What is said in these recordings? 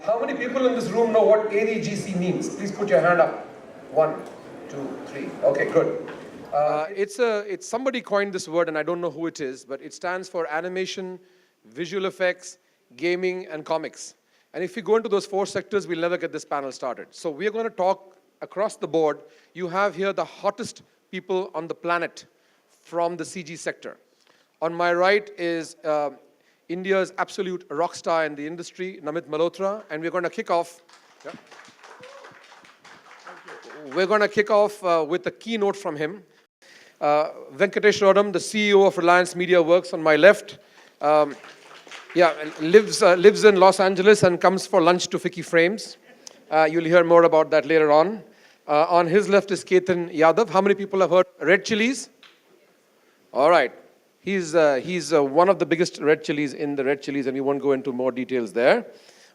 How many people in this room know what AVGC means? Please put your hand up. 1, 2, 3. Okay, good. It's somebody coined this word, and I don't know who it is, but it stands for animation, visual effects, gaming, and comics. And if we go into those 4 sectors, we'll never get this panel started. So we're going to talk across the board. You have here the hottest people on the planet from the CG sector. On my right is India's absolute rock star in the industry, Namit Malhotra, and we're going to kick off. Yeah. We're going to kick off with a keynote from him. Venkatesh Rodam, the CEO of Reliance Media Works, on my left. Lives in Los Angeles and comes for lunch to FICCI Frames. You'll hear more about that later on. On his left is Ketan Yadav. How many people have heard red chilies? All right. He's one of the biggest red chilies in the red chilies, and we won't go into more details there.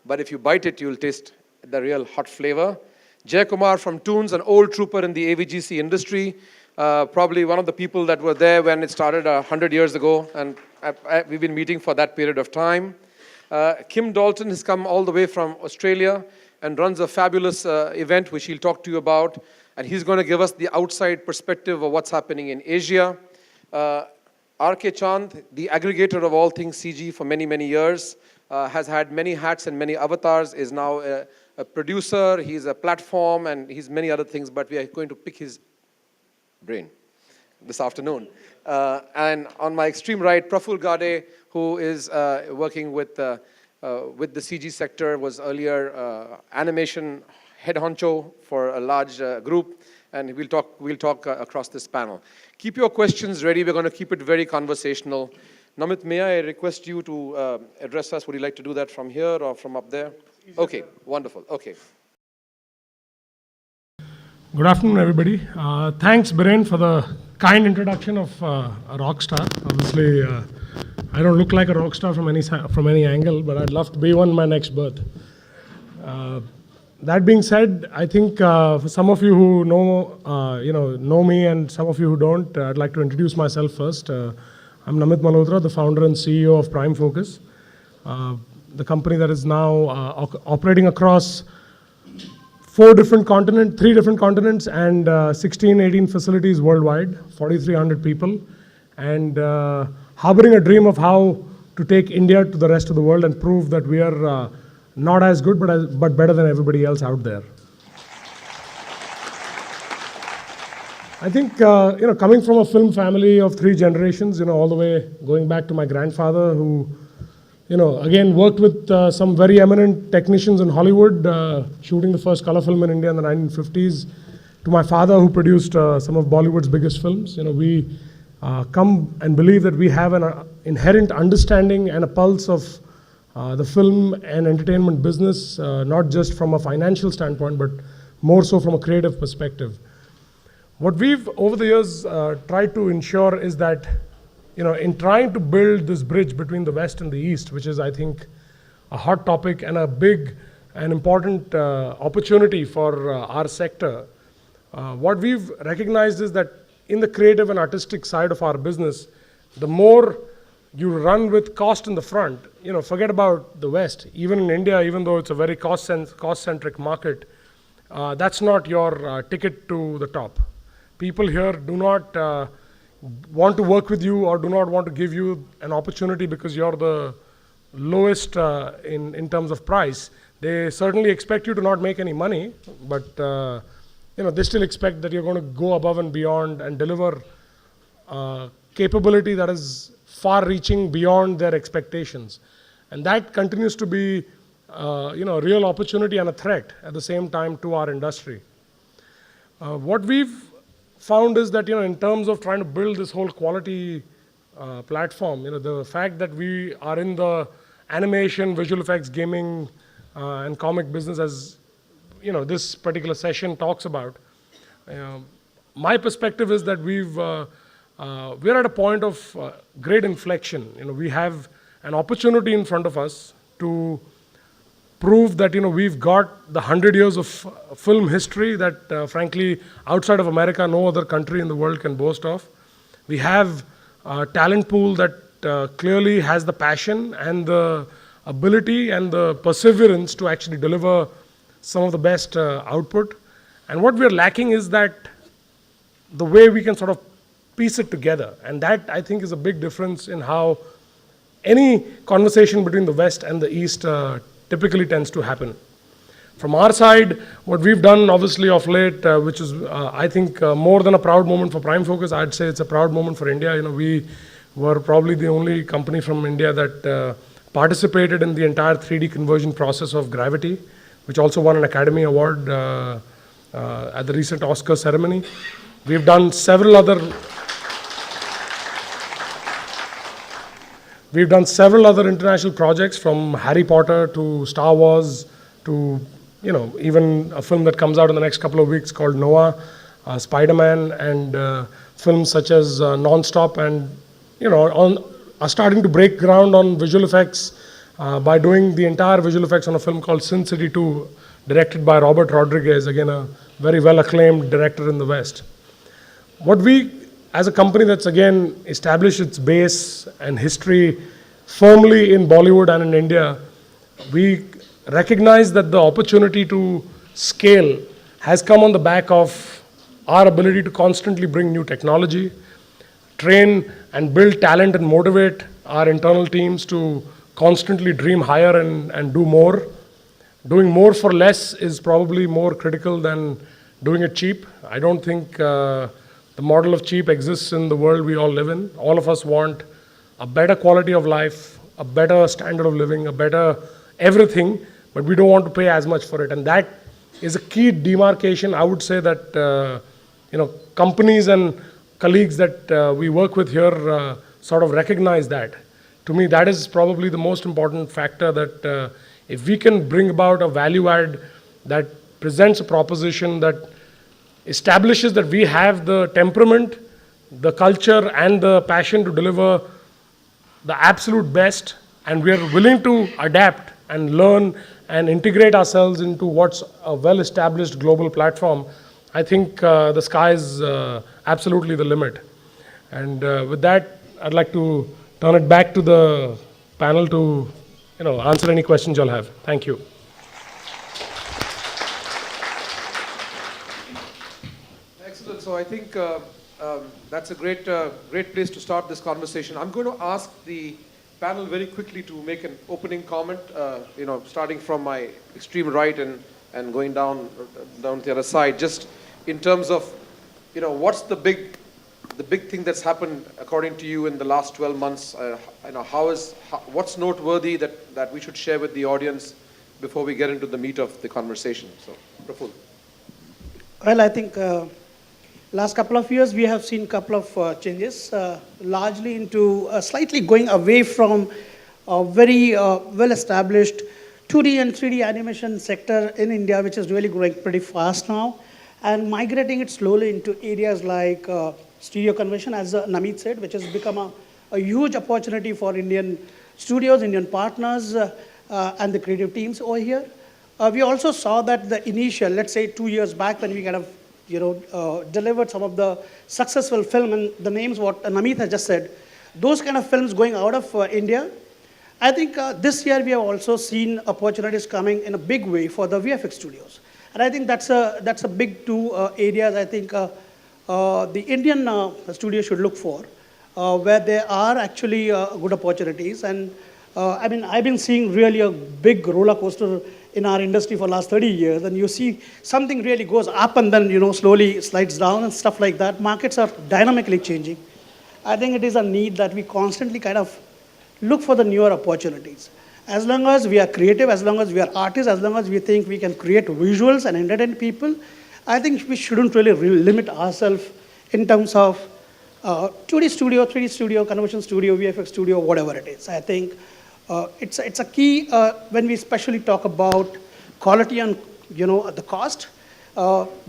But if you bite it, you'll taste the real hot flavor. Jay Kumar from Toons, an old trooper in the AVGC industry, probably one of the people that were there when it started 100 years ago, and we've been meeting for that period of time. Kim Dalton has come all the way from Australia and runs a fabulous event, which he'll talk to you about, and he's going to give us the outside perspective of what's happening in Asia. R.K. Chand, the aggregator of all things CG for many, many years, has had many hats and many avatars, is now a producer, he's a platform, and he's many other things, but we are going to pick his brain this afternoon. And on my extreme right, Praful Gade, who is working with the CG sector, was earlier animation head honcho for a large group, and we'll talk across this panel. Keep your questions ready. We're going to keep it very conversational. Namit, may I request you to address us? Would you like to do that from here or from up there? Okay, wonderful. Okay. Good afternoon, everybody. Thanks, Biren, for the kind introduction of a rock star. Obviously, I don't look like a rock star from any angle, but I'd love to be one in my next birth. That being said, I think for some of you who know me, and some of you who don't, I'd like to introduce myself first. I'm Namit Malhotra, the founder and CEO of Prime Focus, the company that is now operating across 3 different continents, and 16, 18 facilities worldwide, 4,300 people, and harboring a dream of how to take India to the rest of the world and prove that we are not as good, but better than everybody else out there. I think, coming from a film family of 3 generations, all the way going back to my grandfather, who, again, worked with some very eminent technicians in Hollywood, shooting the first color film in India in the 1950s, to my father, who produced some of Bollywood's biggest films. We come and believe that we have an inherent understanding and a pulse of the film and entertainment business, not just from a financial standpoint, but more so from a creative perspective. What we've, over the years, tried to ensure is that, in trying to build this bridge between the West and the East, which is, I think, a hot topic and a big and important opportunity for our sector, what we've recognized is that in the creative and artistic side of our business, the more you run with cost in the front, forget about the West. Even in India, even though it's a very cost-centric market, that's not your ticket to the top. People here do not want to work with you or do not want to give you an opportunity because you're the lowest in terms of price. They certainly expect you to not make any money, but they still expect that you're going to go above and beyond and deliver capability that is far-reaching beyond their expectations. And that continues to be a real opportunity and a threat at the same time to our industry. What we've found is that, in terms of trying to build this whole quality platform, the fact that we are in the animation, visual effects, gaming, and comic business, as this particular session talks about, my perspective is that we're at a point of great inflection. We have an opportunity in front of us to prove that we've got the 100 years of film history that frankly outside of America no other country in the world can boast of. We have a talent pool that clearly has the passion and the ability and the perseverance to actually deliver some of the best output. And what we're lacking is that the way we can sort of piece it together. And that, I think, is a big difference in how any conversation between the West and the East typically tends to happen. From our side, what we've done, obviously, of late, which is, I think, more than a proud moment for Prime Focus, I'd say it's a proud moment for India. We were probably the only company from India that participated in the entire 3D conversion process of Gravity, which also won an Academy Award at the recent Oscar ceremony. We've done several other international projects, from Harry Potter to Star Wars to even a film that comes out in the next couple of weeks called Noah, Spider-Man, and films such as Non-Stop, and are starting to break ground on visual effects by doing the entire visual effects on a film called Sin City 2, directed by Robert Rodriguez, again a very well-acclaimed director in the West. What we, as a company that's again established its base and history firmly in Bollywood and in India, we recognize that the opportunity to scale has come on the back of our ability to constantly bring new technology, train and build talent and motivate our internal teams to constantly dream higher and do more. Doing more for less is probably more critical than doing it cheap. I don't think the model of cheap exists in the world we all live in. All of us want a better quality of life, a better standard of living, a better everything, but we don't want to pay as much for it. And that is a key demarcation. I would say that companies and colleagues that we work with here sort of recognize that. To me, that is probably the most important factor, that if we can bring about a value add that presents a proposition that establishes that we have the temperament, the culture, and the passion to deliver the absolute best, and we are willing to adapt and learn and integrate ourselves into what's a well-established global platform, I think the sky is absolutely the limit. And with that, I'd like to turn it back to the panel to answer any questions you'll have. Thank you. Excellent. So I think that's a great place to start this conversation. I'm going to ask the panel very quickly to make an opening comment, starting from my extreme right and going down to the other side, just in terms of, what's the big thing that's happened according to you in the last 12 months? What's noteworthy that we should share with the audience before we get into the meat of the conversation? So, Praful. Well, I think last couple of years we have seen a couple of changes, largely into slightly going away from a very well-established 2D and 3D animation sector in India, which is really growing pretty fast now, and migrating it slowly into areas like studio conversion, as Namit said, which has become a huge opportunity for Indian studios, Indian partners, and the creative teams over here. We also saw that the initial, let's say 2 years back, when we kind of delivered some of the successful film, and the names what Namit has just said, those kind of films going out of India. I think this year we have also seen opportunities coming in a big way for the VFX studios. And I think that's a big two areas I think the Indian studio should look for, where there are actually good opportunities. And I've been seeing really a big roller coaster in our industry for the last 30 years, and you see something really goes up and then slowly slides down and stuff like that. Markets are dynamically changing. I think it is a need that we constantly kind of look for the newer opportunities. As long as we are creative, as long as we are artists, as long as we think we can create visuals and entertain people, I think we shouldn't really limit ourselves in terms of 2D studio, 3D studio, conversion studio, VFX studio, whatever it is. I think it's a key when we especially talk about quality and the cost.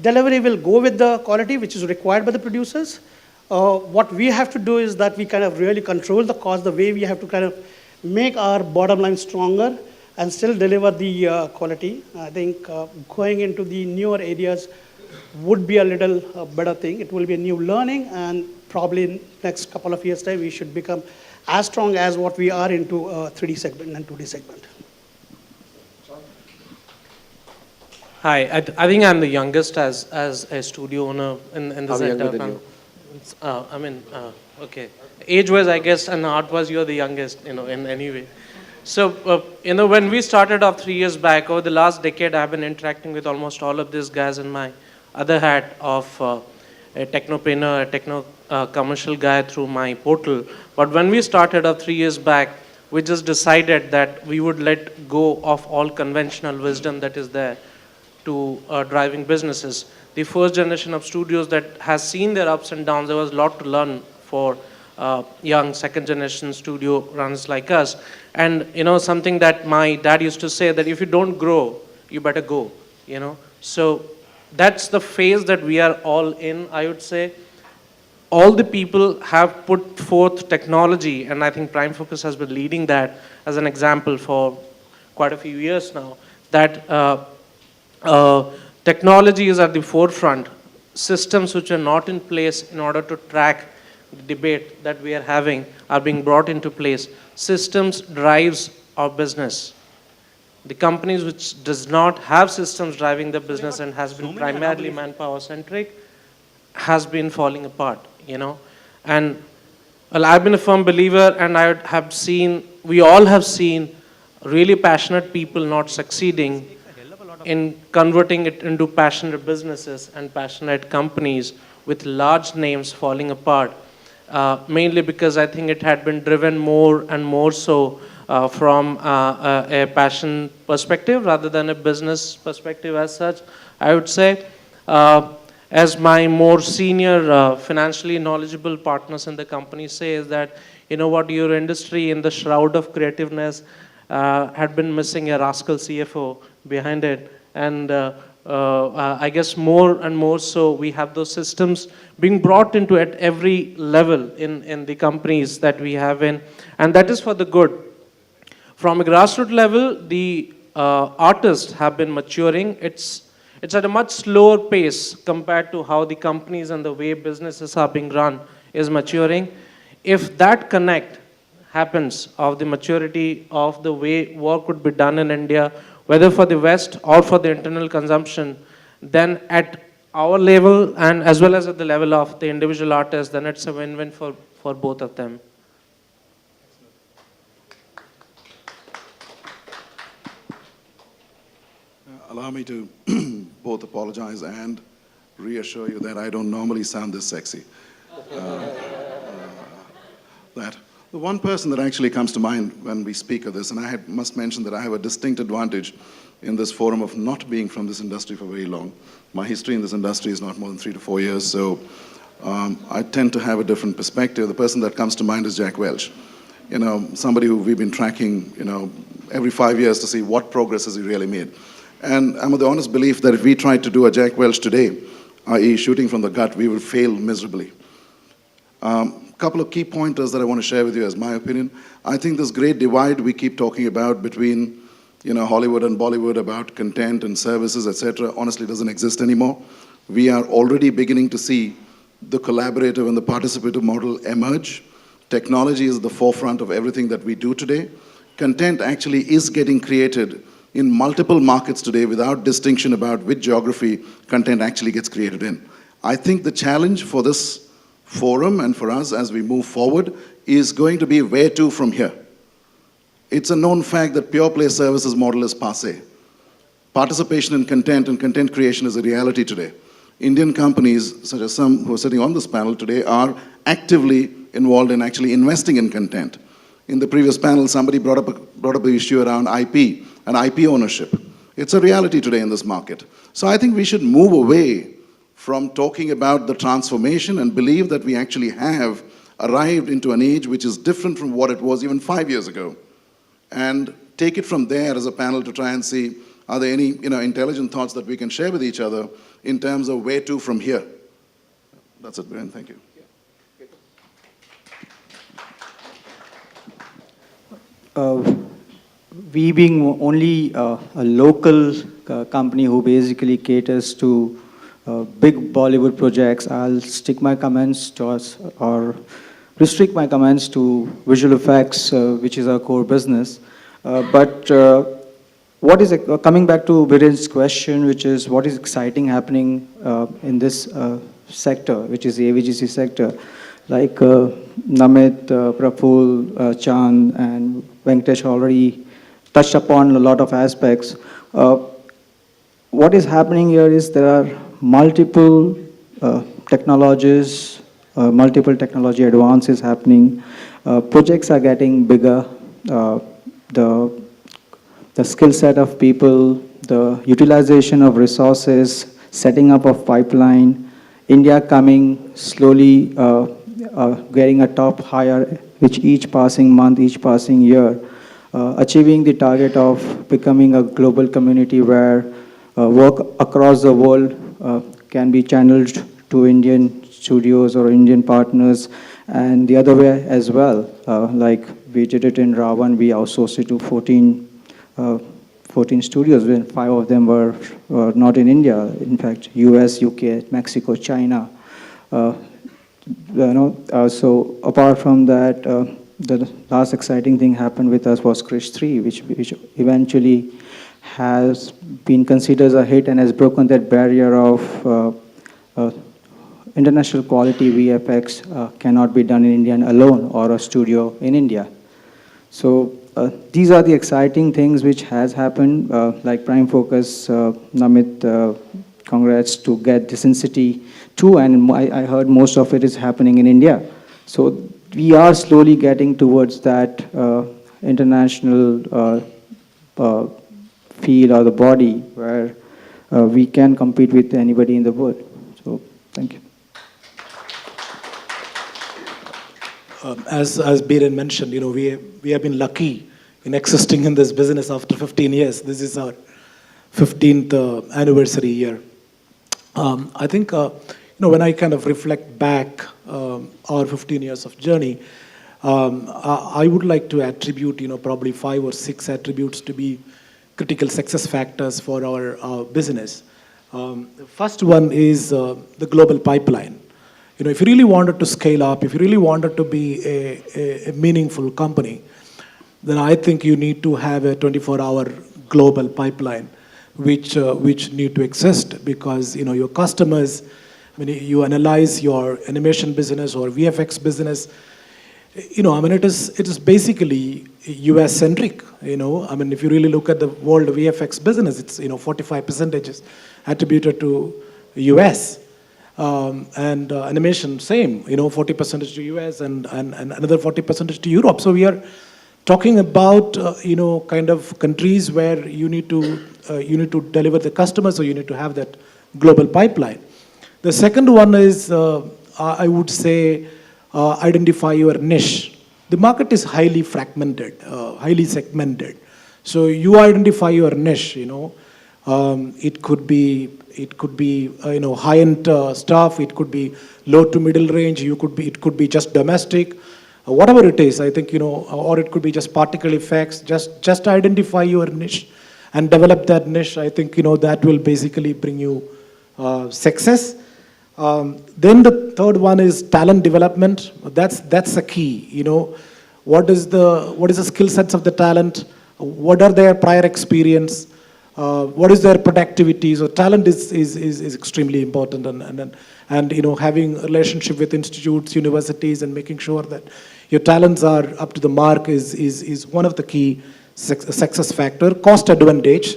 Delivery will go with the quality which is required by the producers. What we have to do is that we kind of really control the cost, the way we have to kind of make our bottom line stronger and still deliver the quality. I think going into the newer areas would be a little better thing. It will be a new learning, and probably in next couple of years' time we should become as strong as what we are into 3D segment and 2D segment. Hi, I think I'm the youngest as a studio owner in this I'm younger entire than fam- you. Okay. Age-wise, I guess, and art-wise, you're the youngest, in any way. So, when we started off 3 years back, over the last decade, I've been interacting with almost all of these guys in my other hat of a technopreneur, a techno commercial guy through my portal. But when we started off 3 years back, we just decided that we would let go of all conventional wisdom that is there to driving businesses. The first generation of studios that has seen their ups and downs, there was a lot to learn for young second generation studio runners like us. And something that my dad used to say, that if you don't grow, you better go. So that's the phase that we are all in, I would say. All the people have put forth technology, and I think Prime Focus has been leading that as an example for quite a few years now, that technology is at the forefront. Systems which are not in place in order to track the debate that we are having are being brought into place. Systems drives our business. The companies which does not have systems driving the business and has been primarily manpower centric has been falling apart. And well, I've been a firm believer, and we all have seen really passionate people not succeeding in converting it into passionate businesses and passionate companies with large names falling apart, mainly because I think it had been driven more and more so from a passion perspective rather than a business perspective as such, I would say. As my more senior financially knowledgeable partners in the company say, is that, your industry in the shroud of creativeness had been missing a rascal CFO behind it. And I guess more and more so we have those systems being brought into at every level in the companies that we have in. And that is for the good. From a grassroots level, the artists have been maturing. It's at a much slower pace compared to how the companies and the way businesses are being run is maturing. If that connect happens of the maturity of the way work would be done in India, whether for the West or for the internal consumption, then at our level and as well as at the level of the individual artists, then it's a win-win for both of them. Allow me to both apologize and reassure you that I don't normally sound this sexy. That the one person that actually comes to mind when we speak of this, and I must mention that I have a distinct advantage in this forum of not being from this industry for very long. My history in this industry is not more than 3 to 4 years, so I tend to have a different perspective. The person that comes to mind is Jack Welch. Somebody who we've been tracking, every 5 years to see what progress has he really made. And I'm of the honest belief that if we tried to do a Jack Welch today, i.e. shooting from the gut, we would fail miserably. Couple of key pointers that I want to share with you as my opinion. I think this great divide we keep talking about between Hollywood and Bollywood about content and services, etc., honestly doesn't exist anymore. We are already beginning to see the collaborative and the participative model emerge. Technology is at the forefront of everything that we do today. Content actually is getting created in multiple markets today without distinction about which geography content actually gets created in. I think the challenge for this forum and for us as we move forward is going to be where to from here. It's a known fact that pure play services model is passé. Participation in content and content creation is a reality today. Indian companies, such as some who are sitting on this panel today, are actively involved in actually investing in content. In the previous panel, somebody brought up the issue around IP and IP ownership. It's a reality today in this market. So I think we should move away from talking about the transformation and believe that we actually have arrived into an age which is different from what it was even 5 years ago. And take it from there as a panel to try and see, are there any intelligent thoughts that we can share with each other in terms of where to from here. That's it, Brian. Thank you. We being only a local company who basically caters to big Bollywood projects, I'll stick my comments to our restrict my comments to visual effects, which is our core business. But what is, coming back to Viren's question, which is what is exciting happening in this sector, which is the AVGC sector, like Namit, Praful, Chand, and Venkatesh already touched upon a lot of aspects. What is happening here is there are multiple technologies, multiple technology advances happening. Projects are getting bigger. The skill set of people, the utilization of resources, setting up of pipeline, India coming slowly, getting a top higher, which each passing month, each passing year, achieving the target of becoming a global community where work across the world can be channeled to Indian studios or Indian partners, and the other way as well. Like we did it in Ravan, we outsourced it to 14 studios, when 5 of them were not in India. In fact, US, UK, Mexico, China. So apart from that, the last exciting thing happened with us was Krish 3, which eventually has been considered as a hit and has broken that barrier of international quality VFX cannot be done in India alone or a studio in India. So these are the exciting things which has happened, like Prime Focus, Namit, congrats to get this in City 2, and I heard most of it is happening in India. So we are slowly getting towards that international field or the body where we can compete with anybody in the world. So thank you. As Biren mentioned, we have been lucky in existing in this business after 15 years. This is our 15th anniversary year. I think, when I kind of reflect back our 15 years of journey, I would like to attribute, probably 5 or 6 attributes to be critical success factors for our business. The first one is the global pipeline. If you really wanted to scale up, if you really wanted to be a meaningful company, then I think you need to have a 24-hour global pipeline, which need to exist, because your customers, when you analyze your animation business or VFX business, it is basically US centric. If you really look at the world VFX business, it's 45% is attributed to US. And animation, same, 40% to US and another 40% to Europe. So we are talking about, kind of countries where you need to deliver the customers, so you need to have that global pipeline. The second one is, I would say, identify your niche. The market is highly fragmented, highly segmented. So you identify your niche, it could be high-end stuff, it could be low to middle range, it could be just domestic, whatever it is, I think, or it could be just particle effects. Just identify your niche and develop that niche. I think, that will basically bring you success. Then the third one is talent development. That's a key. What is the skill sets of the talent? What are their prior experience? What is their productivity? So talent is extremely important, and having a relationship with institutes, universities, and making sure that your talents are up to the mark is one of the key success factor. Cost advantage,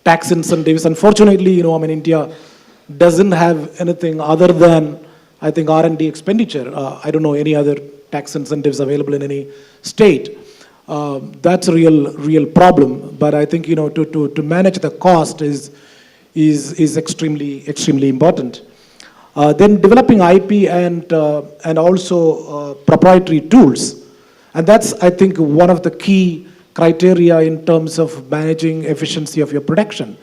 tax incentives. Unfortunately, India doesn't have anything other than, I think, R&D expenditure. I don't know any other tax incentives available in any state. That's a real problem. But I think, to manage the cost is extremely important. Then developing IP and also proprietary tools. And that's, I think, one of the key criteria in terms of managing efficiency of your production.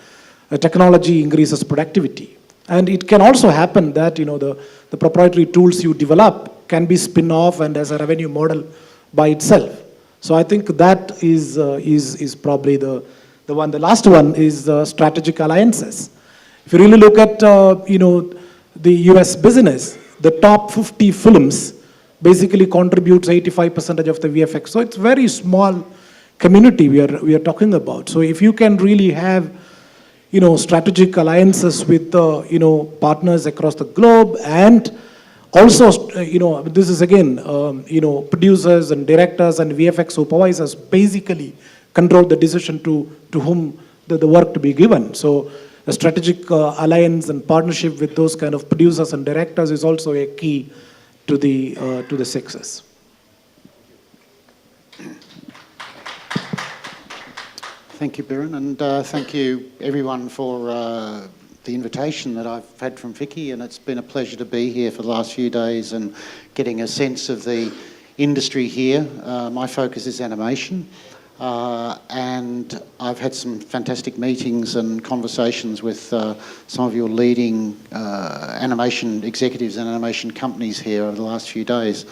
Technology increases productivity. And it can also happen that, the proprietary tools you develop can be spin-off and as a revenue model by itself. So I think that is probably the one. The last one is strategic alliances. If you really look at, the US business, the top 50 films basically contributes 85% of the VFX. So it's very small community we are talking about. So if you can really have, strategic alliances with, partners across the globe, and also, this is again, producers and directors and VFX supervisors basically control the decision to whom the work to be given. So a strategic alliance and partnership with those kind of producers and directors is also a key to the success. Thank you, Biren, and thank you everyone for the invitation that I've had from FICCI, and it's been a pleasure to be here for the last few days and getting a sense of the industry here. My focus is animation, and I've had some fantastic meetings and conversations with some of your leading animation executives and animation companies here over the last few days.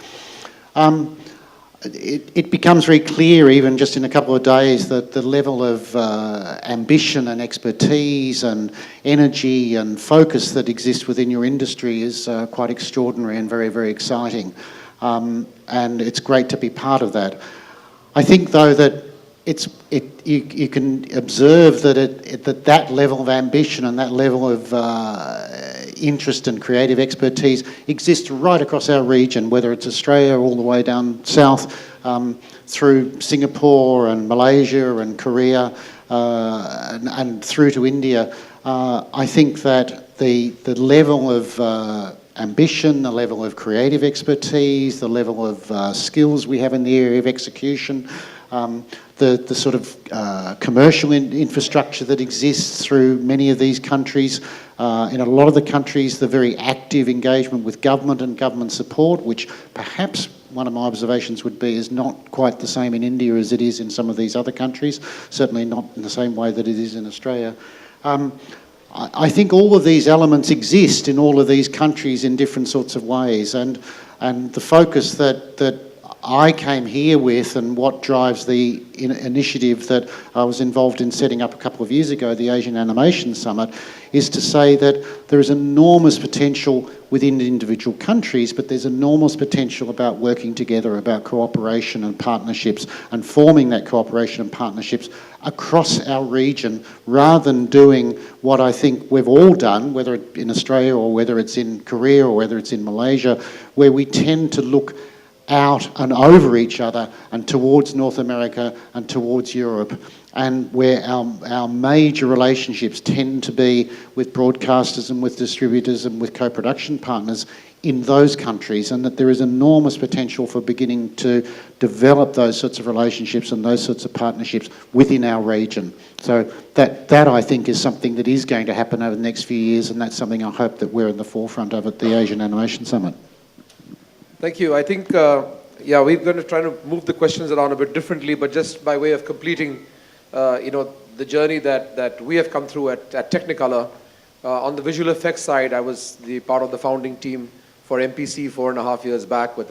It becomes very clear, even just in a couple of days, that the level of ambition and expertise and energy and focus that exists within your industry is quite extraordinary and very, very exciting. And it's great to be part of that. I think, though, that you can observe that that level of ambition and that level of interest and creative expertise exists right across our region, whether it's Australia all the way down south through Singapore and Malaysia and Korea and through to India. I think that the level of ambition, the level of creative expertise, the level of skills we have in the area of execution, the sort of commercial infrastructure that exists through many of these countries. In a lot of the countries, the very active engagement with government and government support, which perhaps one of my observations would be is not quite the same in India as it is in some of these other countries, certainly not in the same way that it is in Australia. I think all of these elements exist in all of these countries in different sorts of ways, and the focus that I came here with, and what drives the initiative that I was involved in setting up a couple of years ago, the Asian Animation Summit, is to say that there is enormous potential within the individual countries, but there's enormous potential about working together, about cooperation and partnerships, and forming that cooperation and partnerships across our region, rather than doing what I think we've all done, whether it's in Australia or whether it's in Korea or whether it's in Malaysia, where we tend to look out and over each other and towards North America and towards Europe, and where our major relationships tend to be with broadcasters and with distributors and with co-production partners in those countries, and that there is enormous potential for beginning to develop those sorts of relationships and those sorts of partnerships within our region. So that I think is something that is going to happen over the next few years, and that's something I hope that we're in the forefront of at the Asian Animation Summit. Thank you. I think, we're going to try to move the questions around a bit differently, but just by way of completing, the journey that we have come through at Technicolor. On the visual effects side, I was the part of the founding team for MPC 4.5 years back with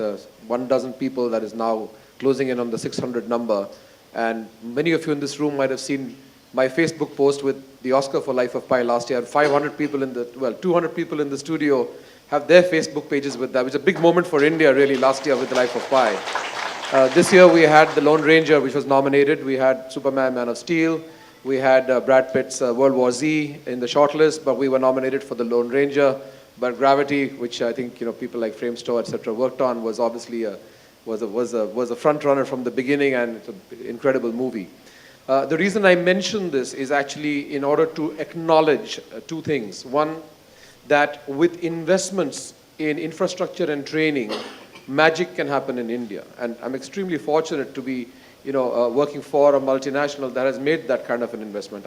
12 people that is now closing in on the 600 number. And many of you in this room might have seen my Facebook post with the Oscar for Life of Pi last year. 200 people in the studio have their Facebook pages with that. It was a big moment for India, really, last year with the Life of Pi. This year we had The Lone Ranger, which was nominated. We had Superman, Man of Steel. We had Brad Pitt's World War Z in the shortlist, but we were nominated for The Lone Ranger. But Gravity, which I think people like Frame Store, etc., worked on, was obviously was a front runner from the beginning, and it's an incredible movie. The reason I mention this is actually in order to acknowledge two things. One, that with investments in infrastructure and training, magic can happen in India. And I'm extremely fortunate to be working for a multinational that has made that kind of an investment.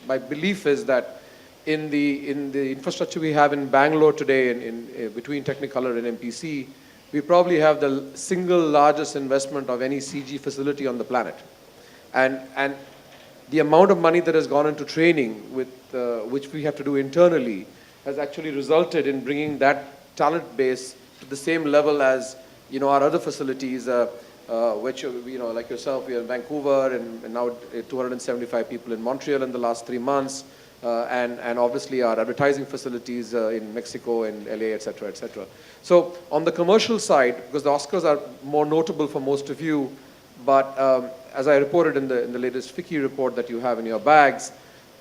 My belief is that in the infrastructure we have in Bangalore today, in between Technicolor and MPC, we probably have the single largest investment of any CG facility on the planet. And the amount of money that has gone into training, which we have to do internally, has actually resulted in bringing that talent base to the same level as our other facilities. which, like yourself, we are in Vancouver and now 275 people in Montreal in the last 3 months, and obviously our advertising facilities in Mexico and LA, et cetera, et cetera. So on the commercial side, because the Oscars are more notable for most of you, but as I reported in the latest FICCI report that you have in your bags,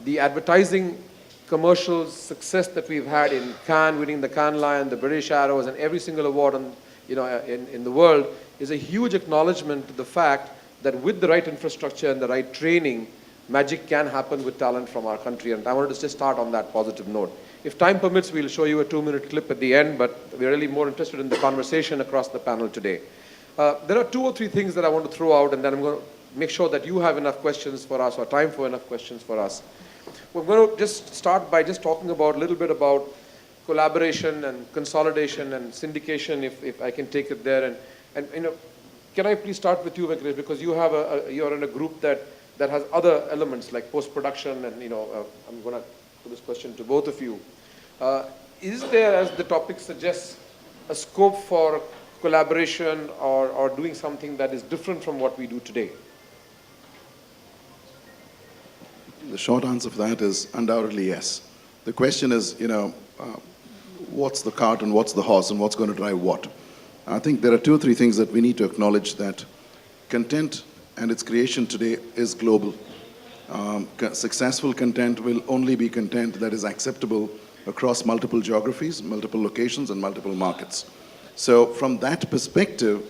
the advertising commercial success that we've had in Cannes, winning the Cannes Lion, the British Arrows, and every single award in the world is a huge acknowledgement to the fact that with the right infrastructure and the right training, magic can happen with talent from our country. And I wanted to just start on that positive note. If time permits, we'll show you a 2-minute clip at the end, but we're really more interested in the conversation across the panel today. There are 2 or 3 things that I want to throw out, and then I'm going to make sure that you have enough questions for us, or time for enough questions for us. We're going to just start by just talking about a little bit about collaboration and consolidation and syndication, if I can take it there. And can I please start with you, Venkatesh, because you're in a group that has other elements like post-production, and I'm going to put this question to both of you. Is there, as the topic suggests, a scope for collaboration or doing something that is different from what we do today? The short answer for that is undoubtedly yes. The question is, what's the cart and what's the horse and what's going to drive what? I think there are 2 or 3 things that we need to acknowledge: that content and its creation today is global. Successful content will only be content that is acceptable across multiple geographies, multiple locations, and multiple markets. So from that perspective,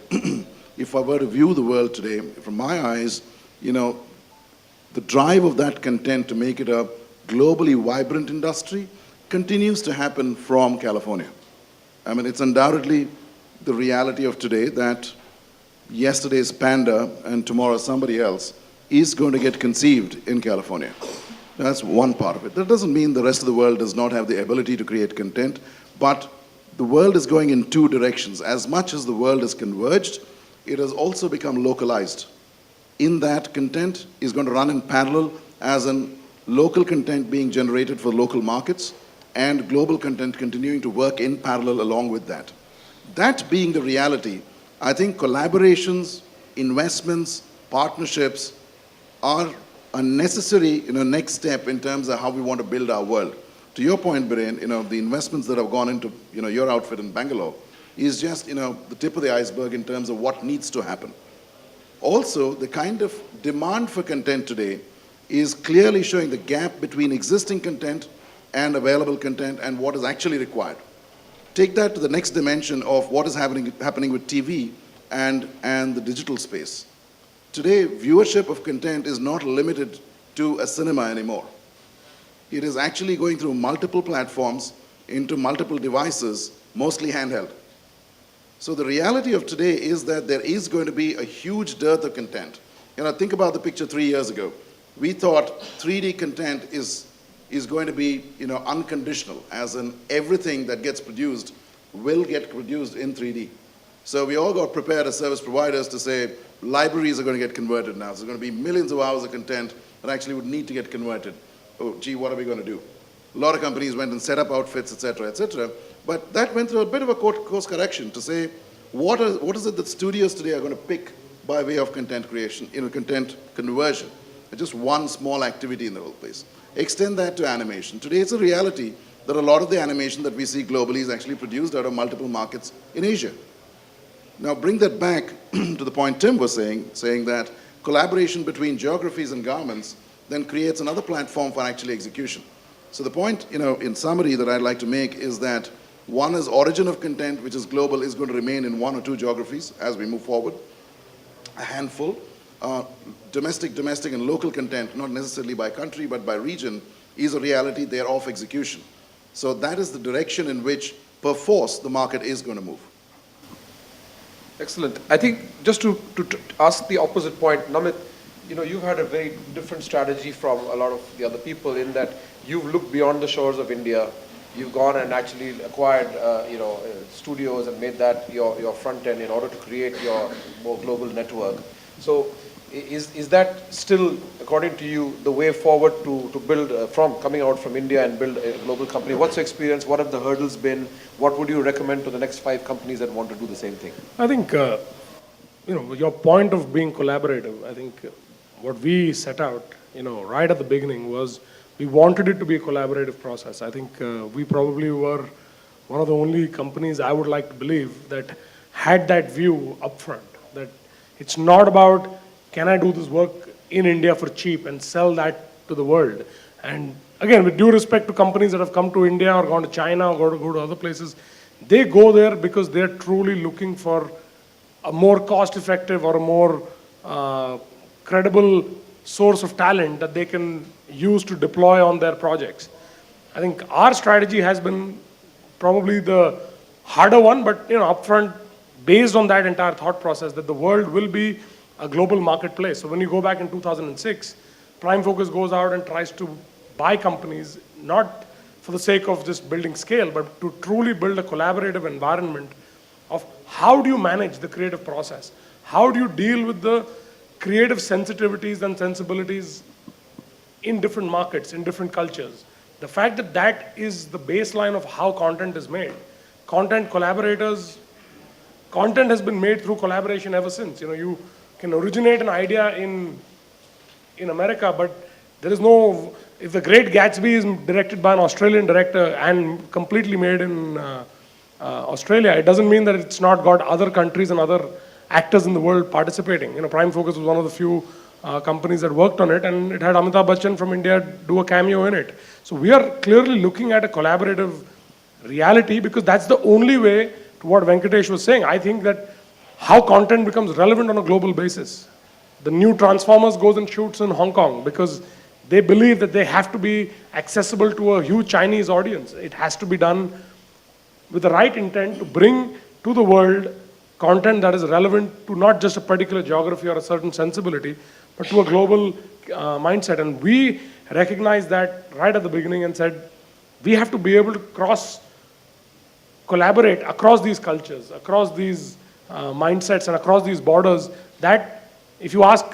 if I were to view the world today, from my eyes, the drive of that content to make it a globally vibrant industry continues to happen from California. I mean, it's undoubtedly the reality of today that yesterday's panda and tomorrow's somebody else is going to get conceived in California. That's one part of it. That doesn't mean the rest of the world does not have the ability to create content, but the world is going in 2 directions. As much as the world has converged, it has also become localized. In that, content is going to run in parallel, as in local content being generated for local markets and global content continuing to work in parallel along with that. That being the reality, I think collaborations, investments, partnerships are a necessary next step in terms of how we want to build our world. To your point, Biren, the investments that have gone into your outfit in Bangalore is just the tip of the iceberg in terms of what needs to happen. Also, the kind of demand for content today is clearly showing the gap between existing content and available content and what is actually required. Take that to the next dimension of what is happening with TV and the digital space. Today, viewership of content is not limited to a cinema anymore. It is actually going through multiple platforms into multiple devices, mostly handheld. So the reality of today is that there is going to be a huge dearth of content. Think about the picture 3 years ago. We thought 3D content is going to be unconditional, as in everything that gets produced will get produced in 3D. So we all got prepared as service providers to say libraries are going to get converted now. So there's going to be millions of hours of content that actually would need to get converted. Oh, gee, what are we going to do? A lot of companies went and set up outfits, et cetera, but that went through a bit of a course correction to say, what is it that studios today are going to pick by way of content creation, content conversion? It's just one small activity in the whole place. Extend that to animation. Today it's a reality that a lot of the animation that we see globally is actually produced out of multiple markets in Asia. Now bring that back to the point Tim was saying that collaboration between geographies and governments then creates another platform for actually execution. So the point, in summary that I'd like to make is that one is origin of content, which is global, is going to remain in 1 or 2 geographies as we move forward. A handful. Domestic and local content, not necessarily by country, but by region, is a reality thereof execution. So that is the direction in which, per force, the market is going to move. Excellent. I think just to ask the opposite point, Namit, you've had a very different strategy from a lot of the other people in that you've looked beyond the shores of India. You've gone and actually acquired, studios and made that your front end in order to create your more global network. So is that still, according to you, the way forward to build from coming out from India and build a global company? What's your experience? What have the hurdles been? What would you recommend to the next 5 companies that want to do the same thing? I think your point of being collaborative, I think what we set out, right at the beginning was we wanted it to be a collaborative process. I think we probably were one of the only companies, I would like to believe, that had that view upfront, that it's not about, can I do this work in India for cheap and sell that to the world? And again, with due respect to companies that have come to India or gone to China or go to other places, they go there because they're truly looking for a more cost-effective or a more credible source of talent that they can use to deploy on their projects. I think our strategy has been probably the harder one, but upfront, based on that entire thought process that the world will be a global marketplace. So when you go back in 2006, Prime Focus goes out and tries to buy companies, not for the sake of just building scale, but to truly build a collaborative environment of how do you manage the creative process? How do you deal with the creative sensitivities and sensibilities in different markets, in different cultures? The fact that that is the baseline of how content is made. Content collaborators, content has been made through collaboration ever since. You can originate an idea in America, but there is no, if The Great Gatsby is directed by an Australian director and completely made in Australia, it doesn't mean that it's not got other countries and other actors in the world participating. Prime Focus was one of the few companies that worked on it, and it had Amitabh Bachchan from India do a cameo in it. So we are clearly looking at a collaborative reality because that's the only way, to what Venkatesh was saying. I think that how content becomes relevant on a global basis. The new Transformers goes and shoots in Hong Kong because they believe that they have to be accessible to a huge Chinese audience. It has to be done with the right intent to bring to the world content that is relevant to not just a particular geography or a certain sensibility, but to a global mindset. And we recognized that right at the beginning and said, we have to be able to collaborate across these cultures, across these mindsets and across these borders. That, if you ask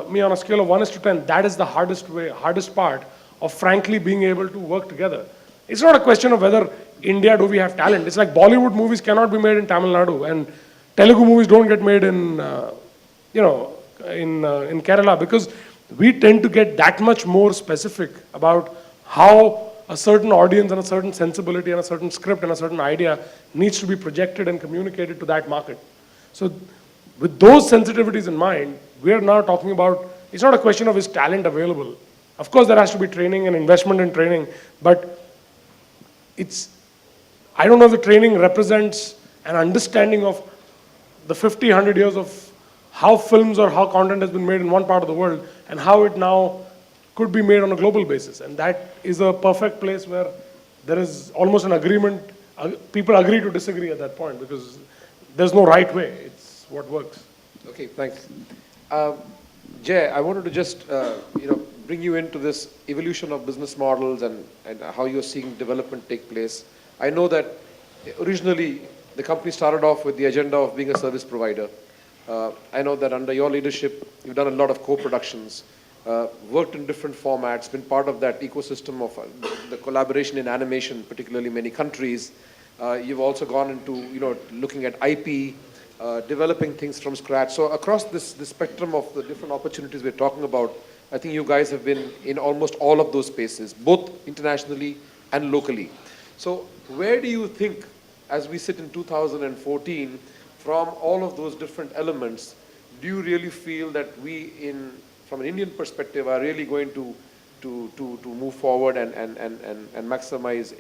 me on a scale of 1:10, that is the hardest part of frankly being able to work together. It's not a question of whether India, do we have talent? It's like Bollywood movies cannot be made in Tamil Nadu and Telugu movies don't get made in Kerala, because we tend to get that much more specific about how a certain audience and a certain sensibility and a certain script and a certain idea needs to be projected and communicated to that market. So with those sensitivities in mind, we are now talking about, it's not a question of is talent available. Of course, there has to be training and investment in training, but I don't know if the training represents an understanding of the 50, 100 years of how films or how content has been made in one part of the world and how it now could be made on a global basis. And that is a perfect place where there is almost an agreement. People agree to disagree at that point because there's no right way. It's what works. Okay, thanks. Jay, I wanted to just bring you into this evolution of business models and how you're seeing development take place. I know that originally the company started off with the agenda of being a service provider. I know that under your leadership, you've done a lot of co-productions, worked in different formats, been part of that ecosystem of the collaboration in animation, particularly many countries. You've also gone into looking at IP, developing things from scratch. So across this spectrum of the different opportunities we're talking about, I think you guys have been in almost all of those spaces, both internationally and locally. So where do you think, as we sit in 2014, from all of those different elements, do you really feel that we, from an Indian perspective, are really going to move forward and maximize?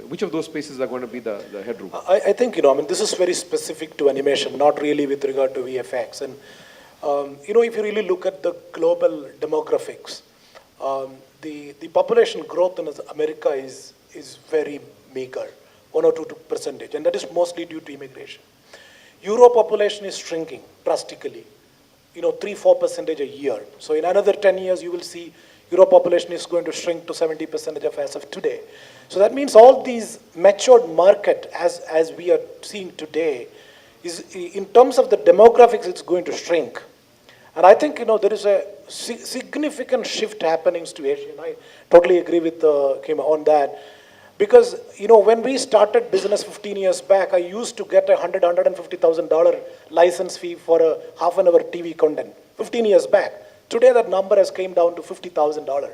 Which of those spaces are going to be the headroom? I think, this is very specific to animation, not really with regard to VFX. And, if you really look at the global demographics, the population growth in America is very meager, 1 or 2%, and that is mostly due to immigration. Euro population is shrinking drastically, 3-4% a year. So in another 10 years, you will see Euro population is going to shrink to 70% as of today. So that means all these matured market, as we are seeing today, is in terms of the demographics, it's going to shrink. And I think there is a significant shift happening to Asia, and I totally agree with Kim on that. Because, when we started business 15 years back, I used to get $150,000 license fee for a half an hour TV content, 15 years back. Today that number has came down to $50,000.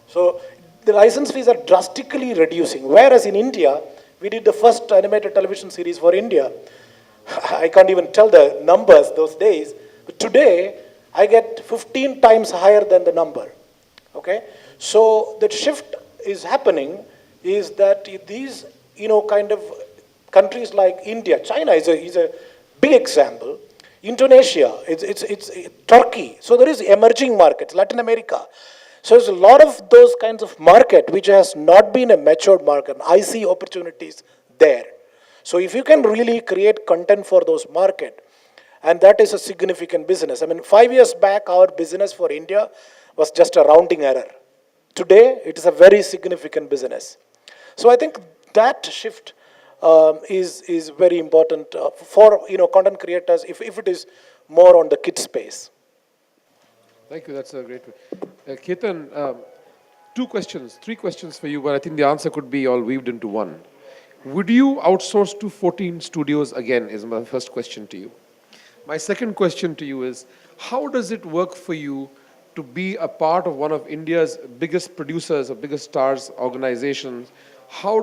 So the license fees are drastically reducing. Whereas in India, we did the first animated television series for India. I can't even tell the numbers those days. But today, I get 15 times higher than the number. Okay? So the shift is happening is that these, kind of countries like India, China is a big example. Indonesia, it's Turkey. So there is emerging markets, Latin America. So there's a lot of those kinds of market which has not been a matured market. I see opportunities there. So if you can really create content for those market, and that is a significant business. I mean, 5 years back, our business for India was just a rounding error. Today, it is a very significant business. So I think that shift is very important for content creators if it is more on the kid space. Thank you. That's a great one. Ketan, three questions for you, but I think the answer could be all weaved into one. Would you outsource to 14 studios again, is my first question to you. My second question to you is, how does it work for you to be a part of one of India's biggest producers or biggest stars organizations? How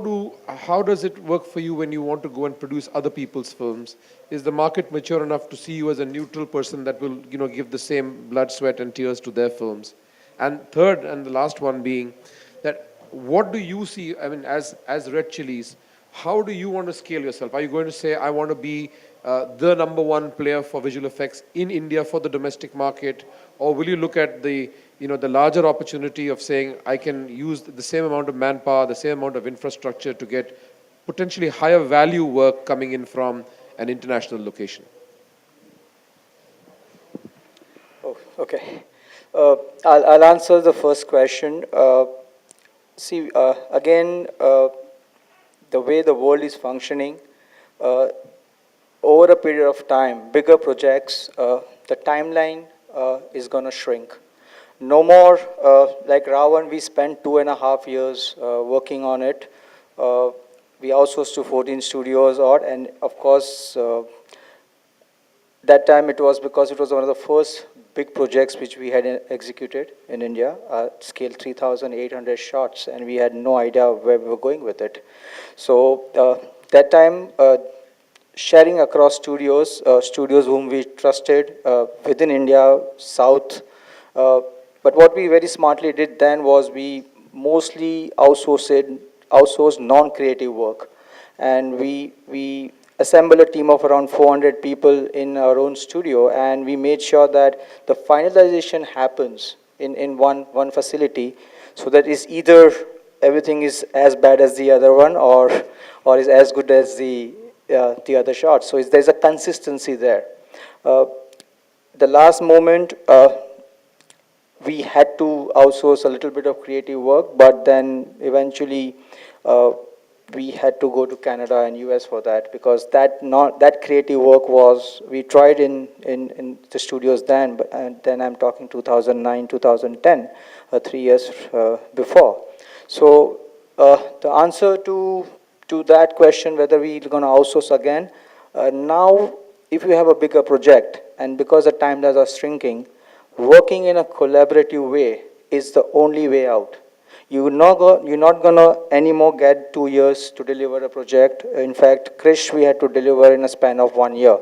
does it work for you when you want to go and produce other people's films? Is the market mature enough to see you as a neutral person that will, give the same blood, sweat, and tears to their films? And third, and the last one being that, what do you see? I mean, as Red Chillies, how do you want to scale yourself? Are you going to say, I want to be the number one player for visual effects in India for the domestic market, or will you look at the larger opportunity of saying I can use the same amount of manpower, the same amount of infrastructure to get potentially higher value work coming in from an international location? Oh, okay. I'll answer the first question. Again, the way the world is functioning, over a period of time, bigger projects, the timeline is going to shrink. No more, like Ravan, we spent 2.5 years working on it. We outsourced to 14 studios, and of course, that time it was because it was one of the first big projects which we had executed in India, scale 3,800 shots, and we had no idea where we were going with it. So that time, sharing across studios whom we trusted within India, South. But what we very smartly did then was we mostly outsourced non-creative work. And we assembled a team of around 400 people in our own studio, and we made sure that the finalization happens in one facility, so that is either everything is as bad as the other one or is as good as the other shot. So there's a consistency there. The last moment, we had to outsource a little bit of creative work, but then eventually we had to go to Canada and US for that, because that creative work was, we tried in the studios then, and then I'm talking 2009, 2010, 3 years before. So the answer to that question, whether we're going to outsource again, now if you have a bigger project, and because the timelines are shrinking, working in a collaborative way is the only way out. You're not going to anymore get 2 years to deliver a project. In fact, Krish, we had to deliver in a span of 1 year.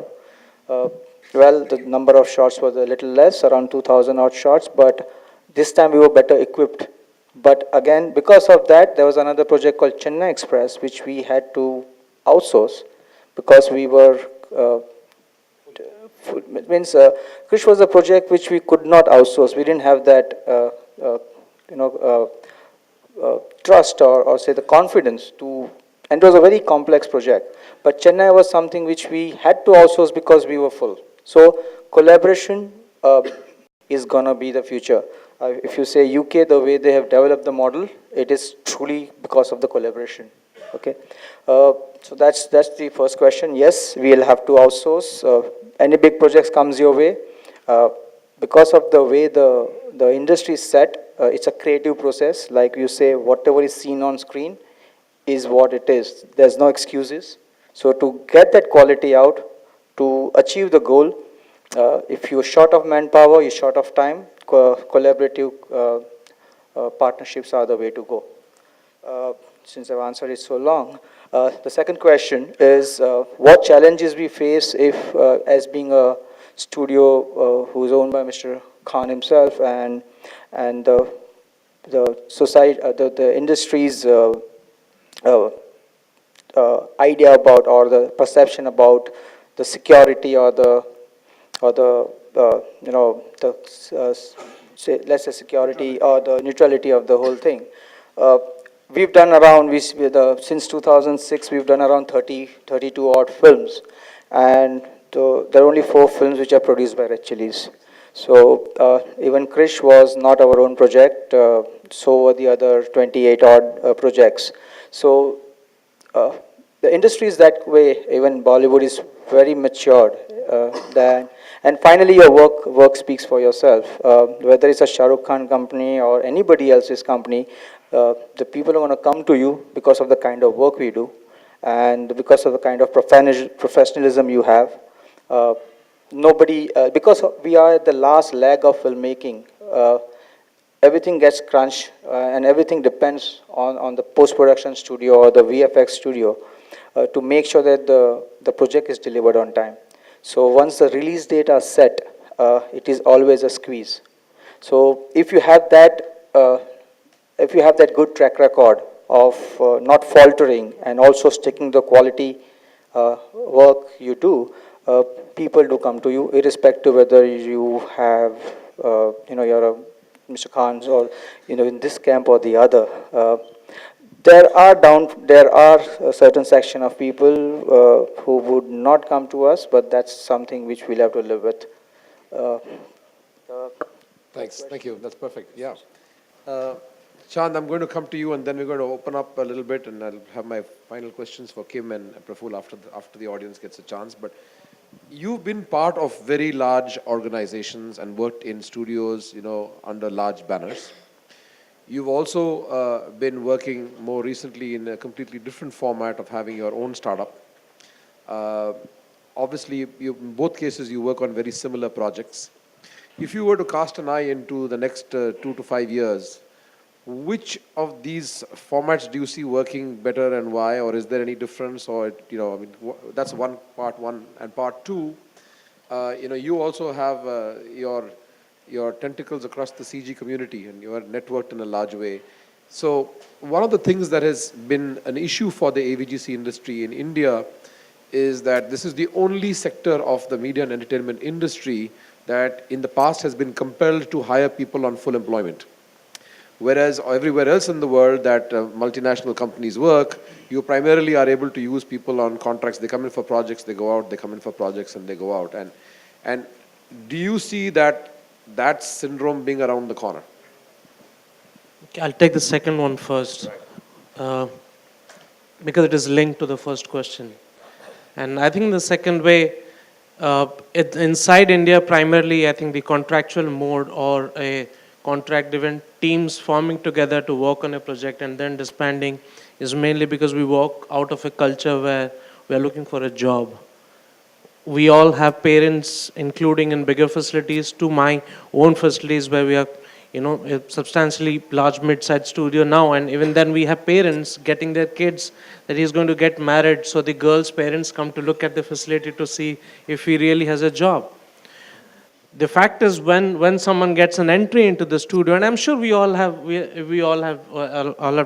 Well, the number of shots was a little less, around 2,000 odd shots, but this time we were better equipped. But again, because of that, there was another project called Chennai Express, which we had to outsource because we were, Krish was a project which we could not outsource. We didn't have that, trust or say the confidence to, and it was a very complex project. But Chennai was something which we had to outsource because we were full. So collaboration is going to be the future. If you say UK, the way they have developed the model, it is truly because of the collaboration. Okay, so that's the first question. Yes, we'll have to outsource. Any big projects comes your way, because of the way the industry is set, it's a creative process. Like you say, whatever is seen on screen is what it is. There's no excuses. So to get that quality out, to achieve the goal, if you're short of manpower, you're short of time, collaborative partnerships are the way to go. Since I've answered it so long, the second question is what challenges we face if, as being a studio who's owned by Mr. Khan himself, and the society, the industry's idea about, or the perception about the security, or the you know, the say, let's say security or the neutrality of the whole thing. We've done around, since 2006, we've done around 32 odd films, and there are only 4 films which are produced by Red Chillies. So even Krish was not our own project, so were the other 28 odd projects. So the industry is that way. Even Bollywood is very matured. And finally, your work speaks for yourself. Whether it's a Shah Rukh Khan company or anybody else's company, the people are going to come to you because of the kind of work we do, and because of the kind of professionalism you have. Because we are at the last leg of filmmaking, everything gets crunched, and everything depends on the post-production studio or the VFX studio to make sure that the project is delivered on time. So once the release date are set, it is always a squeeze. So if you have that good track record of not faltering and also sticking to the quality work you do, people do come to you, irrespective whether you have, you're a Mr. Khan's, or in this camp or the other. There are a certain section of people who would not come to us, but that's something which we'll have to live with. Thanks. Thank you. That's perfect. Yeah. Chand, I'm going to come to you, and then we're going to open up a little bit, and I'll have my final questions for Kim and Praful after the audience gets a chance. But you've been part of very large organizations and worked in studios, under large banners. You've also been working more recently in a completely different format of having your own startup. Obviously, in both cases, you work on very similar projects. If you were to cast an eye into the next 2 to 5 years, which of these formats do you see working better, and why? Or is there any difference? Or, that's one. And part two, you also have your tentacles across the CG community, and you are networked in a large way. So one of the things that has been an issue for the AVGC industry in India is that this is the only sector of the media and entertainment industry that in the past has been compelled to hire people on full employment. Whereas everywhere else in the world that multinational companies work, you primarily are able to use people on contracts. They come in for projects, they go out, they come in for projects, and they go out. And do you see that syndrome being around the corner? Okay, I'll take the second one first, because it is linked to the first question. And I think the second way, inside India, primarily, I think the contractual mode or a contract-driven teams forming together to work on a project and then disbanding is mainly because we work out of a culture where we are looking for a job. We all have parents, including in bigger facilities, to my own facilities where we are, a substantially large mid-sized studio now, and even then we have parents getting their kids that he's going to get married, so the girl's parents come to look at the facility to see if he really has a job. The fact is, when someone gets an entry into the studio, and I'm sure we all have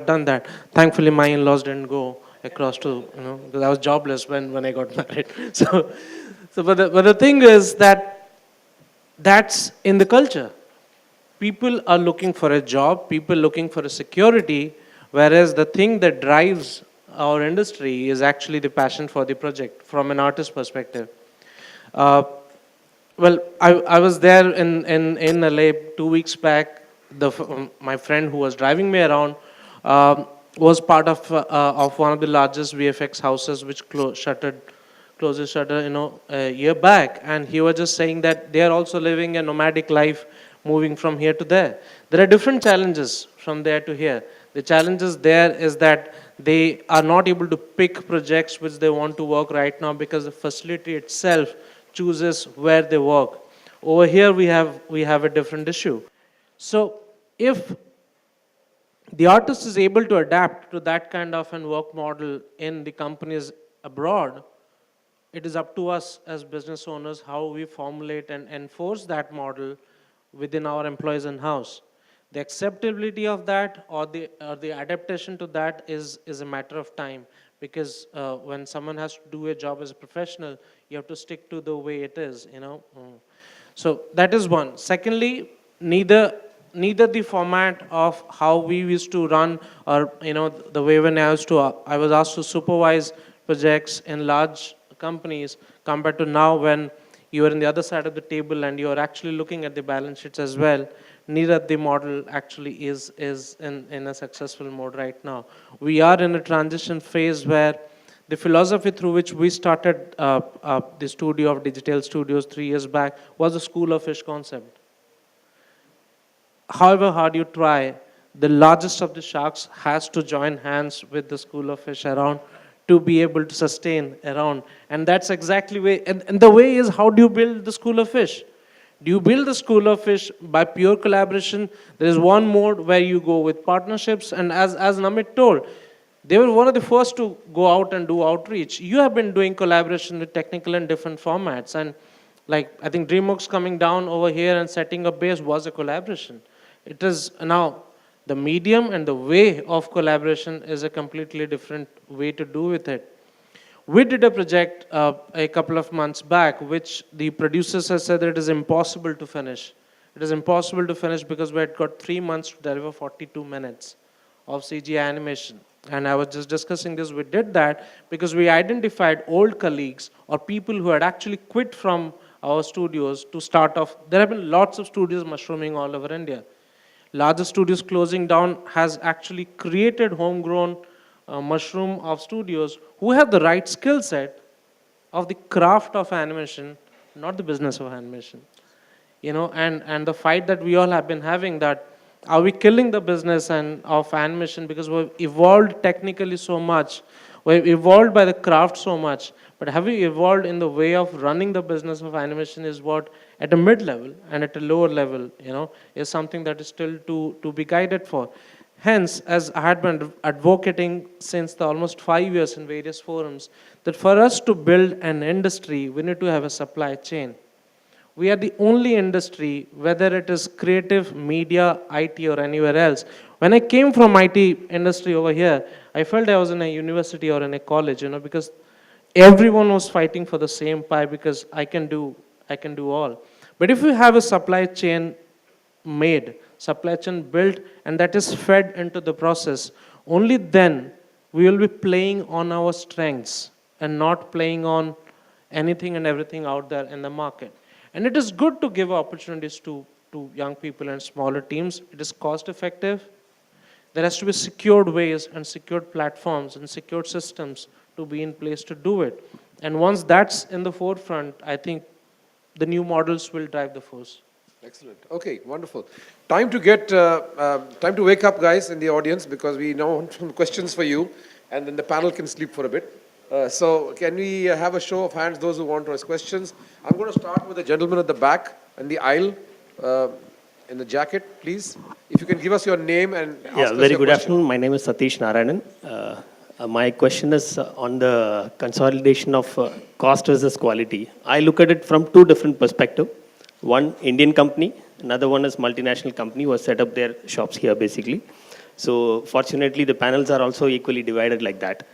done that. Thankfully, my in-laws didn't go across to, because I was jobless when I got married. But the thing is that's in the culture. People are looking for a job, people looking for a security, whereas the thing that drives our industry is actually the passion for the project from an artist perspective. Well, I was there in LA 2 weeks back. My friend who was driving me around was part of one of the largest VFX houses which closed its shutter, a year back, and he was just saying that they are also living a nomadic life, moving from here to there. There are different challenges from there to here. The challenges there is that they are not able to pick projects which they want to work right now because the facility itself chooses where they work. Over here we have a different issue. So if the artist is able to adapt to that kind of an work model in the companies abroad, it is up to us as business owners how we formulate and enforce that model within our employees in-house. The acceptability of that or the adaptation to that is a matter of time, because when someone has to do a job as a professional, you have to stick to the way it is, you know. So that is one. Secondly, neither the format of how we used to run, or you know, the way when I was asked to supervise projects in large companies compared to now when you are on the other side of the table and you are actually looking at the balance sheets as well, neither the model actually is in a successful mode right now. We are in a transition phase where the philosophy through which we started the studio of digital studios 3 years back was the school of fish concept. However hard you try, the largest of the sharks has to join hands with the school of fish around to be able to sustain around. And that's exactly way, and the way is, how do you build the school of fish? Do you build the school of fish by pure collaboration? There is one mode where you go with partnerships, and as Namit told, they were one of the first to go out and do outreach. You have been doing collaboration with technical and different formats, and like I think DreamWorks coming down over here and setting up base was a collaboration. It is now the medium and the way of collaboration is a completely different way to do with it. We did a project a couple of months back, which the producers have said that it is impossible to finish. It is impossible to finish because we had got 3 months to deliver 42 minutes of CGI animation. And I was just discussing this. We did that because we identified old colleagues or people who had actually quit from our studios to start off. There have been lots of studios mushrooming all over India. Larger studios closing down has actually created homegrown mushroom of studios who have the right skill set of the craft of animation, not the business of animation. You know, and the fight that we all have been having, that are we killing the business and of animation because we've evolved technically so much, we've evolved by the craft so much, but have we evolved in the way of running the business of animation is what at a mid-level and at a lower level, you know, is something that is still to be guided for. Hence, as I had been advocating since the almost 5 years in various forums, that for us to build an industry, we need to have a supply chain. We are the only industry, whether it is creative, media, IT, or anywhere else. When I came from IT industry over here, I felt I was in a university or in a college, you know, because everyone was fighting for the same pie because I can do all. But if we have a supply chain made, supply chain built, and that is fed into the process, only then we will be playing on our strengths and not playing on anything and everything out there in the market. And it is good to give opportunities to young people and smaller teams. It is cost effective. There has to be secured ways and secured platforms and secured systems to be in place to do it. And once that's in the forefront, I think the new models will drive the force. Excellent. Okay, wonderful. Time to wake up, guys, in the audience, because we now want some questions for you, and then the panel can sleep for a bit. So can we have a show of hands, those who want to ask questions? I'm going to start with the gentleman at the back in the aisle, in the jacket, please. If you can give us your name and ask us your very good question. afternoon. My name is Satish Narayanan. My question is on the consolidation of cost versus quality. I look at it from two different perspectives. One, Indian company. Another one is multinational company who has set up their shops here, basically. So fortunately, the panels are also equally divided like that.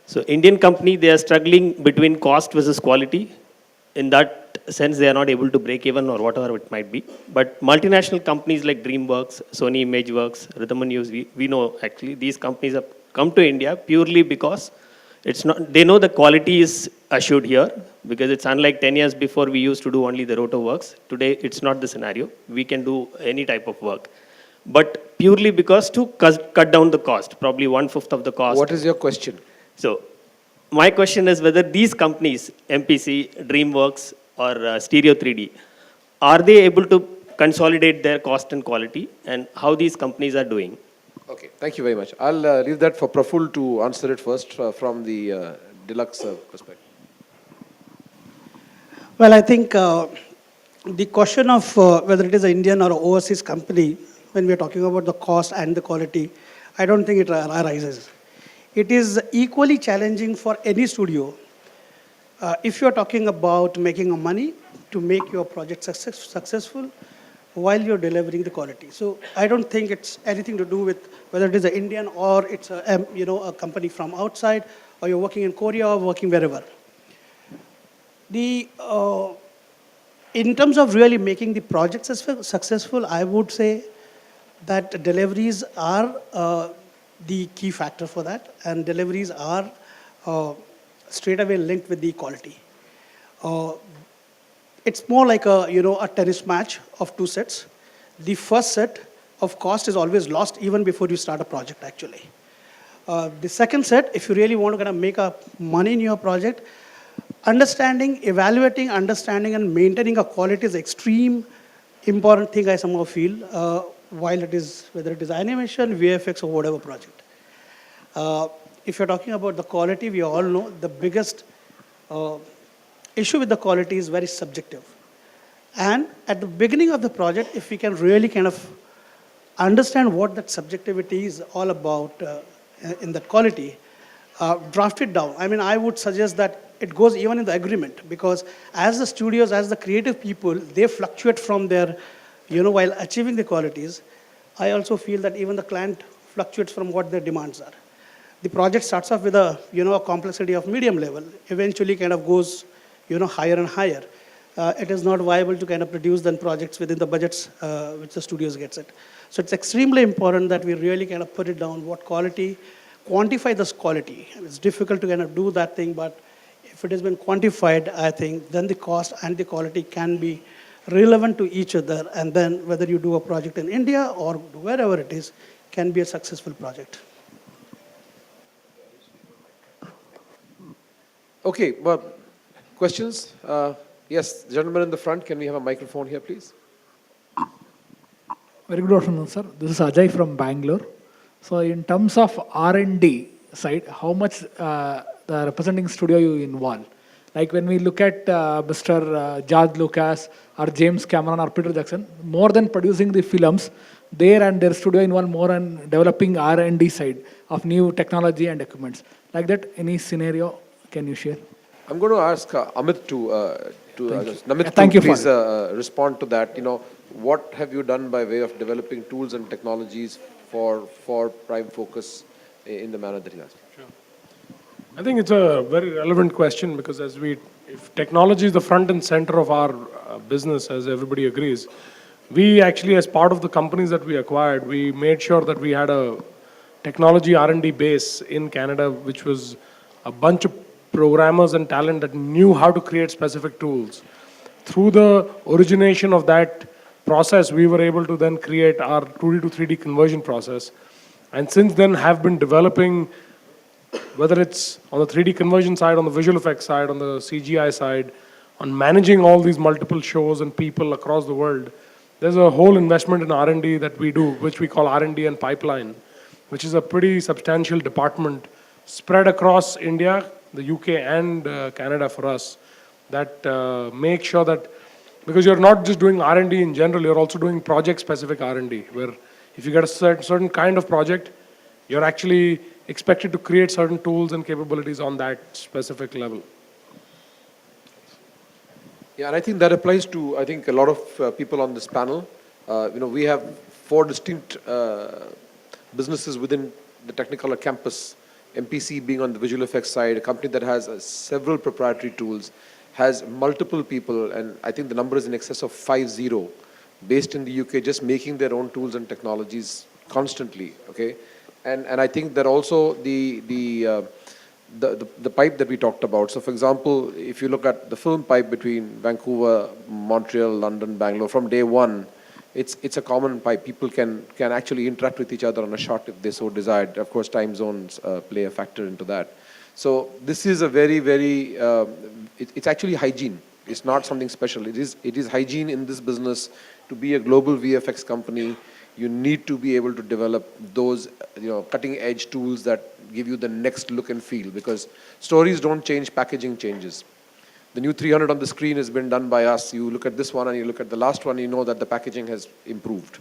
So Indian company, they are struggling between cost versus quality. In that sense, they are not able to break even or whatever it might be. But multinational companies like DreamWorks, Sony ImageWorks, Rhythm and News, we know actually these companies have come to India purely because it's not, they know the quality is assured here, because it's unlike 10 years before we used to do only the roto works. Today, it's not the scenario. We can do any type of work. But purely because to cut down the cost, probably 1/5 of the cost. What is your question? So my question is whether these companies, MPC, DreamWorks, or Stereo 3D, are they able to consolidate their cost and quality, and how these companies are doing? Okay, thank you very much. I'll leave that for Praful to answer it first from the deluxe perspective. Well, I think the question of whether it is an Indian or overseas company, when we are talking about the cost and the quality, I don't think it arises. It is equally challenging for any studio. If you're talking about making money to make your project successful while you're delivering the quality. So I don't think it's anything to do with whether it is an Indian or it's a company from outside, or you're working in Korea or working wherever. In terms of really making the project successful, I would say that deliveries are the key factor for that, and deliveries are straight away linked with the quality. It's more like a tennis match of two sets. The first set of cost is always lost even before you start a project, actually. The second set, if you really want to kind of make a money in your project, evaluating, understanding, and maintaining a quality is extreme important thing, I somehow feel, while it is, whether it is animation, VFX, or whatever project. If you're talking about the quality, we all know the biggest issue with the quality is very subjective. And at the beginning of the project, if we can really kind of understand what that subjectivity is all about in that quality, draft it down. I mean, I would suggest that it goes even in the agreement, because as the studios, as the creative people, they fluctuate from their, while achieving the qualities. I also feel that even the client fluctuates from what their demands are. The project starts off with a, a complexity of medium level, eventually kind of goes, higher and higher. It is not viable to kind of produce then projects within the budgets which the studios gets it. So it's extremely important that we really kind of put it down, what quality, quantify this quality. It's difficult to kind of do that thing, but if it has been quantified, I think then the cost and the quality can be relevant to each other, and then whether you do a project in India or wherever it is, can be a successful project. Okay, well, questions? Yes, the gentleman in the front, can we have a microphone here, please? Very good afternoon, sir. This is Ajay from Bangalore. So in terms of R&D side, how much the representing studio you involve? Like when we look at Mr. George Lucas or James Cameron or Peter Jackson, more than producing the films, there and their studio involved more in developing R&D side of new technology and equipments. Like that, any scenario can you share? I'm going to ask Amit Namit Thank to you please respond to that. What have you done by way of developing tools and technologies for Prime Focus in the manner that he asked? Sure. I think it's a very relevant question, because if technology is the front and center of our business, as everybody agrees, we actually, as part of the companies that we acquired, we made sure that we had a technology R&D base in Canada, which was a bunch of programmers and talent that knew how to create specific tools. Through the origination of that process, we were able to then create our 2D to 3D conversion process. And since then have been developing, whether it's on the 3D conversion side, on the visual effects side, on the CGI side, on managing all these multiple shows and people across the world, there's a whole investment in R&D that we do, which we call R&D and pipeline, which is a pretty substantial department spread across India, the UK and Canada for us, that make sure that, because you're not just doing R&D in general, you're also doing project-specific R&D, where if you get a certain kind of project, you're actually expected to create certain tools and capabilities on that specific level. Yeah, and I think that applies to, I think, a lot of people on this panel. We have 4 distinct businesses within the Technicolor campus, MPC being on the visual effects side, a company that has several proprietary tools, has multiple people, and I think the number is in excess of 50, based in the UK, just making their own tools and technologies constantly, okay? And I think that also the pipe that we talked about. So for example, if you look at the film pipe between Vancouver, Montreal, London, Bangalore, from day one, it's a common pipe. People can actually interact with each other on a shot if they so desired. Of course, time zones play a factor into that. So this is a very, very, it's actually hygiene. It's not something special. It is hygiene in this business to be a global VFX company. you need to be able to develop those cutting edge tools that give you the next look and feel, because stories don't change, packaging changes. The new 300 on the screen has been done by us. You look at this one and you look at the last one, you know that the packaging has improved.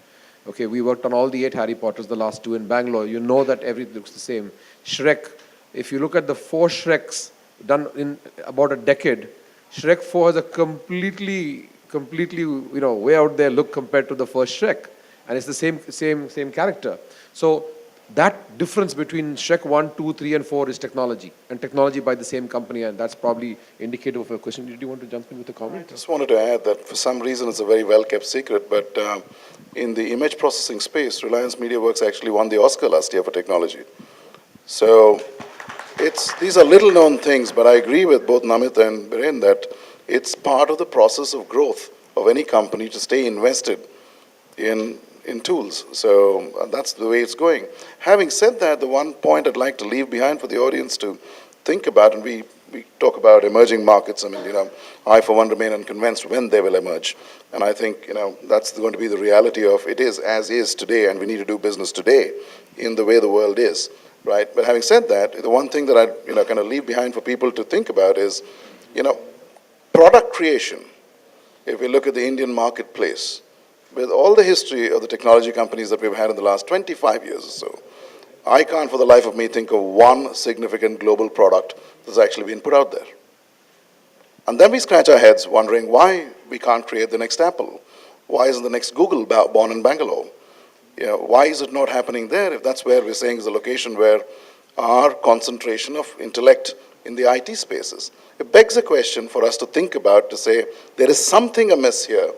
Okay, we worked on all the 8 Harry Potters, the last 2 in Bangalore. You know that everything looks the same. Shrek, if you look at the 4 Shreks done in about a decade, Shrek 4 has a completely, way out there look compared to the first Shrek. And it's the same character. So that difference between Shrek 1, 2, 3, and 4 is technology. And technology by the same company, and that's probably indicative of a question. Did you want to jump in with a comment? I just wanted to add that for some reason it's a very well-kept secret, but in the image processing space, Reliance MediaWorks actually won the Oscar last year for technology. So these are little-known things, but I agree with both Namit and Biren that it's part of the process of growth of any company to stay invested in tools. So that's the way it's going. Having said that, the one point I'd like to leave behind for the audience to think about, and we talk about emerging markets. I mean, I for one remain unconvinced when they will emerge. And I think, that's going to be the reality of it is as is today, and we need to do business today in the way the world is, right? But having said that, the one thing that I'd, kind of leave behind for people to think about is, product creation. If we look at the Indian marketplace, with all the history of the technology companies that we've had in the last 25 years or so, I can't for the life of me think of one significant global product that's actually been put out there. And then we scratch our heads wondering why we can't create the next Apple. Why isn't the next Google born in Bangalore? Why is it not happening there if that's where we're saying is a location where our concentration of intellect in the IT spaces? It begs a question for us to think about, to say there is something amiss here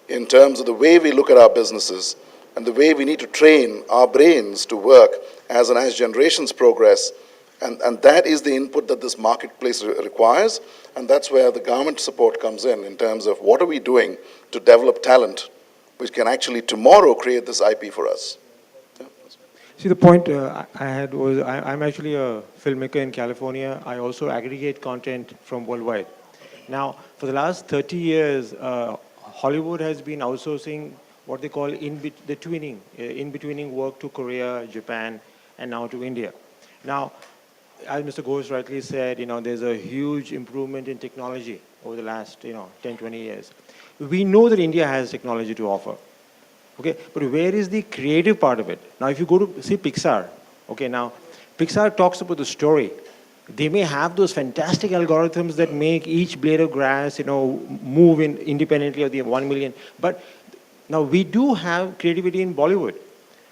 in terms of the way we look at our businesses and the way we need to train our brains to work as generations progress. And that is the input that this marketplace requires. And that's where the government support comes in terms of what are we doing to develop talent which can actually tomorrow create this IP for us. Yeah. See, the point I had was I'm actually a filmmaker in California. I also aggregate content from worldwide. Now, for the last 30 years, Hollywood has been outsourcing what they call in-betweening work to Korea, Japan, and now to India. Now, as Mr. Ghosh rightly said, there's a huge improvement in technology over the last, 10, 20 years. We know that India has technology to offer, okay? But where is the creative part of it? Now, if you go to, see, Pixar, okay, now, Pixar talks about the story. They may have those fantastic algorithms that make each blade of grass, move independently of the 1 million. But now we do have creativity in Bollywood.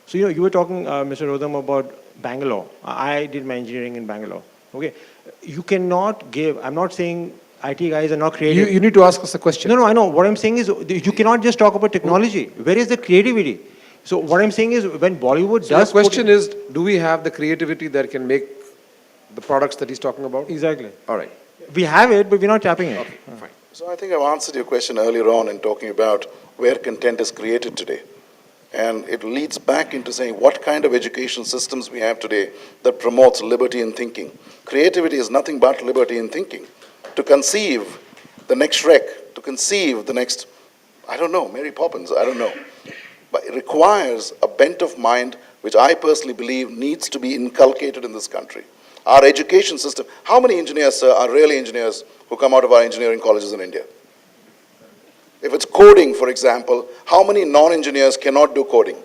So, you were talking, Mr. Rodham, about Bangalore. I did my engineering in Bangalore. Okay, you cannot give. I'm not saying IT guys are not creative. You need to ask us a question. No, I know. What I'm saying is you cannot just talk about technology. Where is the creativity? So what I'm saying is when Bollywood does. The question is, do we have the creativity that can make the products that he's talking about? Exactly. All right. We have it, but we're not tapping it. Okay, fine. So I think I've answered your question earlier on in talking about where content is created today. And it leads back into saying what kind of education systems we have today that promotes liberty in thinking. Creativity is nothing but liberty in thinking. To conceive the next Shrek, to conceive the next, Mary Poppins, I don't know. But it requires a bent of mind which I personally believe needs to be inculcated in this country. Our education system, how many engineers, sir, are really engineers who come out of our engineering colleges in India? If it's coding, for example, how many non-engineers cannot do coding?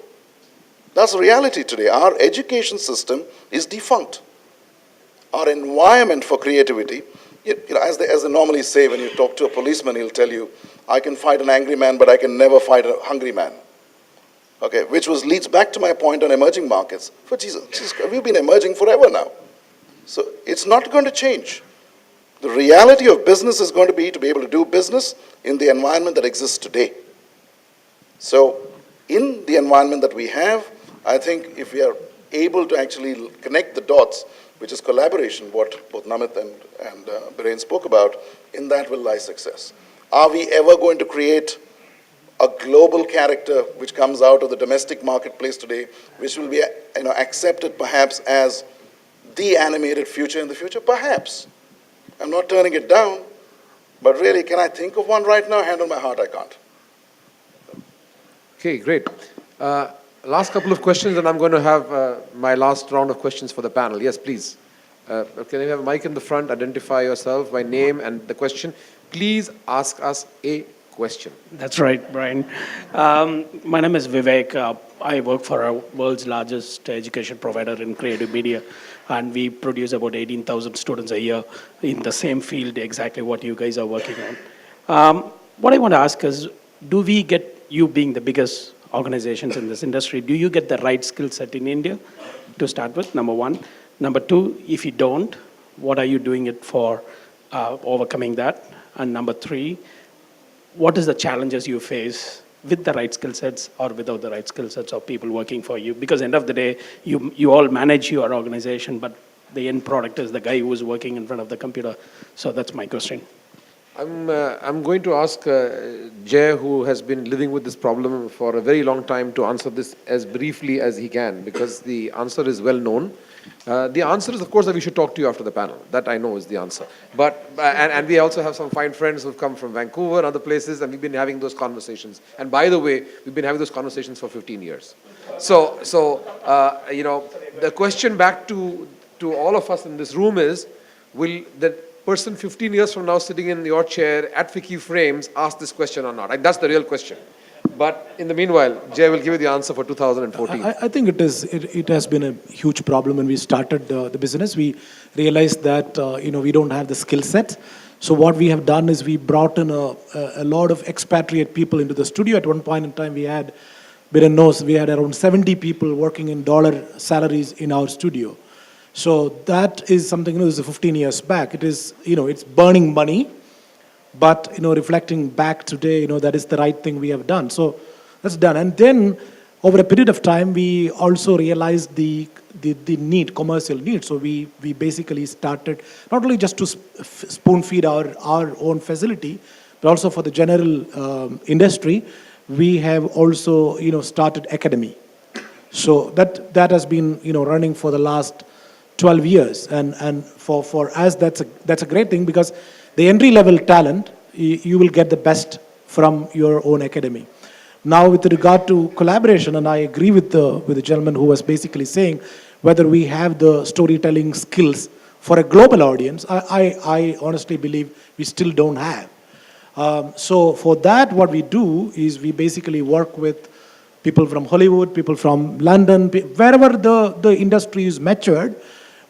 That's the reality today. Our education system is defunct. Our environment for creativity, as they normally say, when you talk to a policeman, he'll tell you, I can fight an angry man, but I can never fight a hungry man. Okay, which leads back to my point on emerging markets. For Jesus, we've been emerging forever now. So it's not going to change. The reality of business is going to be able to do business in the environment that exists today. So in the environment that we have, I think if we are able to actually connect the dots, which is collaboration, what both Namit and Biren spoke about, in that will lie success. Are we ever going to create a global character which comes out of the domestic marketplace today, which will be accepted perhaps as the animated future in the future? Perhaps. I'm not turning it down, but really, can I think of one right now? Hand on my heart, I can't. Okay, great. Last couple of questions, and I'm going to have my last round of questions for the panel. Yes, please. Can you have a mic in the front? Identify yourself by name and the question. Please ask us a question. That's right, Brian. My name is Vivek. I work for our world's largest education provider in creative media, and we produce about 18,000 students a year in the same field, exactly what you guys are working on. What I want to ask is, do we get, you being the biggest organizations in this industry, do you get the right skill set in India to start with, number one? Number two, if you don't, what are you doing it for overcoming that? And number three, what is the challenges you face with the right skill sets or without the right skill sets of people working for you? Because end of the day, you all manage your organization, but the end product is the guy who is working in front of the computer. So that's my question. I'm going to ask Jay, who has been living with this problem for a very long time, to answer this as briefly as he can, because the answer is well known. The answer is, of course, that we should talk to you after the panel. That I know is the answer. But and we also have some fine friends who've come from Vancouver and other places, and we've been having those conversations. And by the way, we've been having those conversations for 15 years. So you know, the question back to all of us in this room is, will the person 15 years from now sitting in your chair at FICCI Frames ask this question or not? And that's the real question. But in the meanwhile, Jay will give you the answer for 2014. I think it has been a huge problem when we started the business. We realized that we don't have the skill set. So what we have done is we brought in a lot of expatriate people into the studio. At one point in time, we had around 70 people working in dollar salaries in our studio. So that is something, this is 15 years back. It is, it's burning money, but, reflecting back today, that is the right thing we have done. So that's done. And then over a period of time, we also realized the need, commercial need. So we basically started not only just to spoon feed our own facility, but also for the general industry, we have also, started academy. So that has been, running for the last 12 years, and for us that's a great thing, because the entry level talent you will get the best from your own academy. Now with regard to collaboration, and I agree with the gentleman who was basically saying whether we have the storytelling skills for a global audience, I honestly believe we still don't have. So for that, what we do is we basically work with people from Hollywood, people from London, wherever the industry is matured.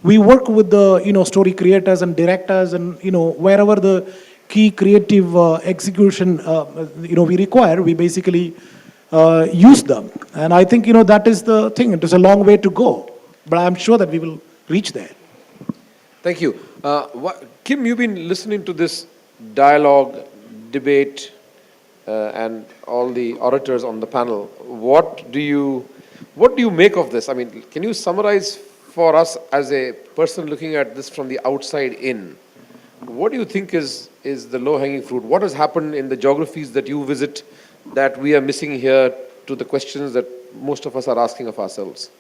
We work with the story creators and directors, and wherever the key creative execution we require, we basically use them. And I think that is the thing. It is a long way to go, but I'm sure that we will reach there. Thank you. Kim, you've been listening to this dialogue, debate, and all the orators on the panel. What do you make of this? I mean, can you summarize for us as a person looking at this from the outside in? What do you think is the low-hanging fruit? What has happened in the geographies that you visit that we are missing here to the questions that most of us are asking of ourselves?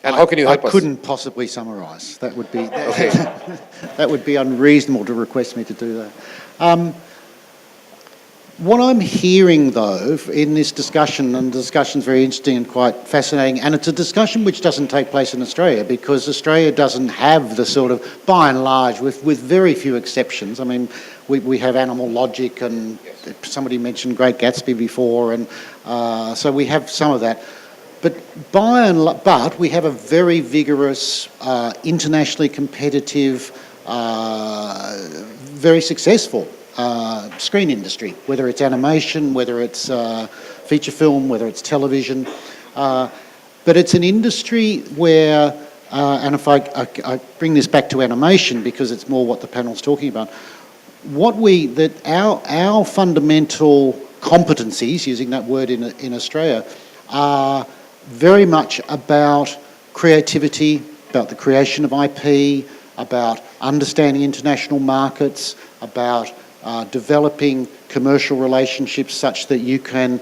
And how can you help us? I couldn't possibly summarize. That would be that would be unreasonable to request me to do that. What I'm hearing, though, in this discussion, and the discussion's very interesting and quite fascinating, and it's a discussion which doesn't take place in Australia, because Australia doesn't have the sort of, by and large, with very few exceptions. I mean, we have Animal Logic, and somebody mentioned Great Gatsby before, and so we have some of that. But we have a very vigorous, internationally competitive, very successful screen industry, whether it's animation, whether it's feature film, whether it's television. But it's an industry where, and if I bring this back to animation because it's more what the panel's talking about, our fundamental competencies, using that word in Australia, are very much about creativity, about the creation of IP, about understanding international markets, about developing commercial relationships such that you can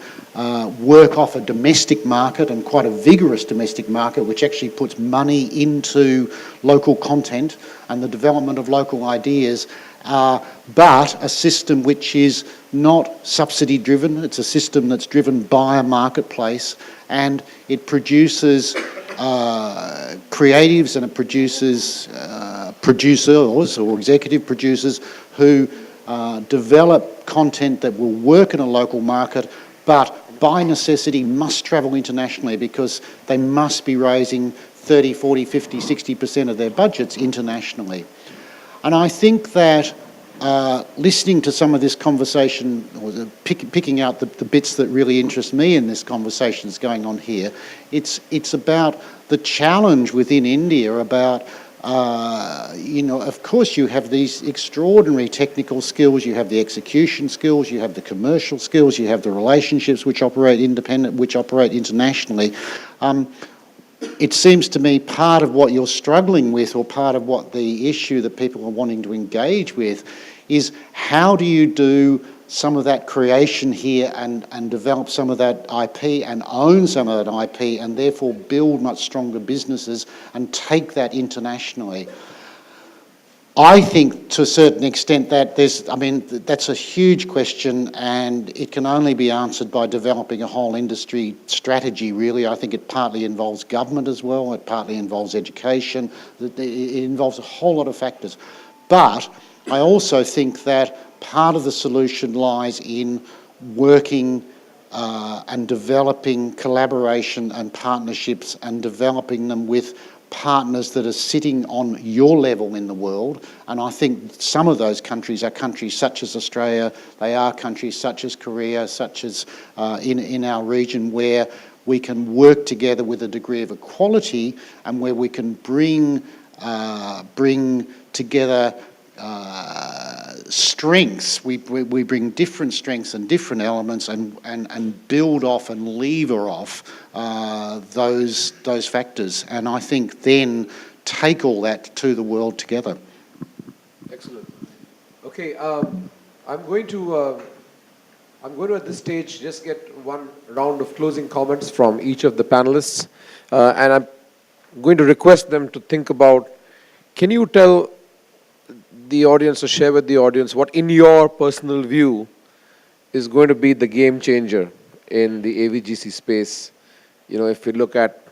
work off a domestic market, and quite a vigorous domestic market, which actually puts money into local content and the development of local ideas, but a system which is not subsidy driven. It's a system that's driven by a marketplace, and it produces creatives, and it produces producers or executive producers who develop content that will work in a local market, but by necessity must travel internationally because they must be raising 30, 40, 50, 60% of their budgets internationally. And I think that listening to some of this conversation, or picking out the bits that really interest me in this conversation that's going on here, it's about the challenge within India about, of course you have these extraordinary technical skills, you have the execution skills, you have the commercial skills, you have the relationships which operate independent, which operate internationally. It seems to me part of what you're struggling with, or part of what the issue that people are wanting to engage with, is how do you do some of that creation here and develop some of that IP and own some of that IP and therefore build much stronger businesses and take that internationally. I think to a certain extent that that's a huge question, and it can only be answered by developing a whole industry strategy, really. I think it partly involves government as well, it partly involves education, it involves a whole lot of factors. But I also think that part of the solution lies in working and developing collaboration and partnerships and developing them with partners that are sitting on your level in the world. And I think some of those countries are countries such as Australia, they are countries such as Korea, such as in our region, where we can work together with a degree of equality and where we can bring together strengths. We bring different strengths and different elements and build off and lever off those factors. And I think then take all that to the world together. Excellent. Okay, I'm going to at this stage just get one round of closing comments from each of the panelists, and I'm going to request them to think about, can you tell the audience or share with the audience what, in your personal view, is going to be the game changer in the AVGC space, if we look at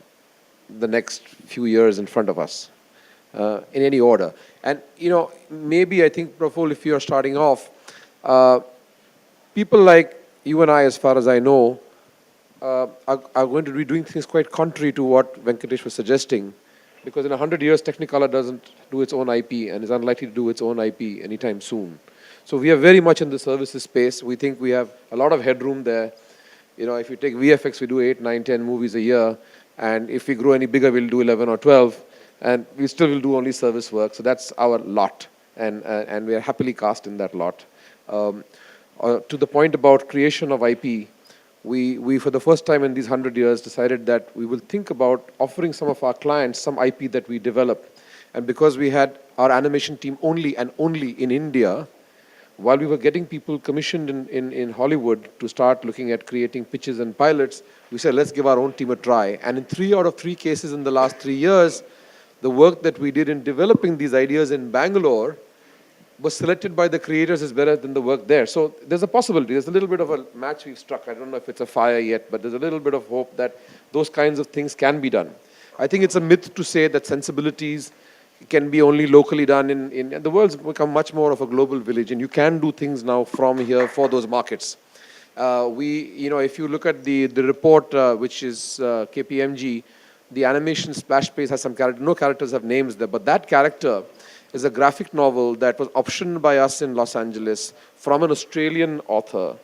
the next few years in front of us, in any order. And, maybe I think, Praful, if you're starting off, people like you and I, as far as I know, are going to be doing things quite contrary to what Venkatesh was suggesting. Because in 100 years, Technicolor doesn't do its own IP and is unlikely to do its own IP anytime soon. So we are very much in the services space. We think we have a lot of headroom there. If you take VFX, we do 8, 9, 10 movies a year. And if we grow any bigger, we'll do 11 or 12. And we still will do only service work. So that's our lot. And we are happily cast in that lot. To the point about creation of IP, we, for the first time in these 100 years, decided that we will think about offering some of our clients some IP that we develop. And because we had our animation team only in India, while we were getting people commissioned in Hollywood to start looking at creating pitches and pilots, we said, let's give our own team a try. And in 3 out of 3 cases in the last 3 years, the work that we did in developing these ideas in Bangalore was selected by the creators as better than the work there. So there's a possibility. There's a little bit of a match we've struck. I don't know if it's a fire yet, but there's a little bit of hope that those kinds of things can be done. I think it's a myth to say that sensibilities can be only locally done in the world's become much more of a global village, and you can do things now from here for those markets. If you look at the report, which is KPMG, the animation splash page has some character. No characters have names there, but that character is a graphic novel that was optioned by us in Los Angeles from an Australian author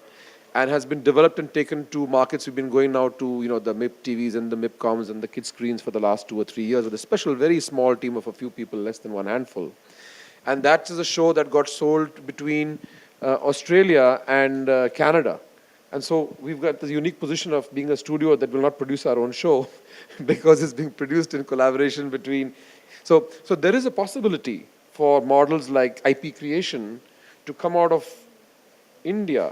and has been developed and taken to markets. We've been going now to, the MIP TVs and the MIPComs and the kids screens for the last 2 or 3 years with a special, very small team of a few people, less than one handful. And that is a show that got sold between Australia and Canada. And so we've got this unique position of being a studio that will not produce our own show because it's being produced in collaboration between. So there is a possibility for models like IP creation to come out of India,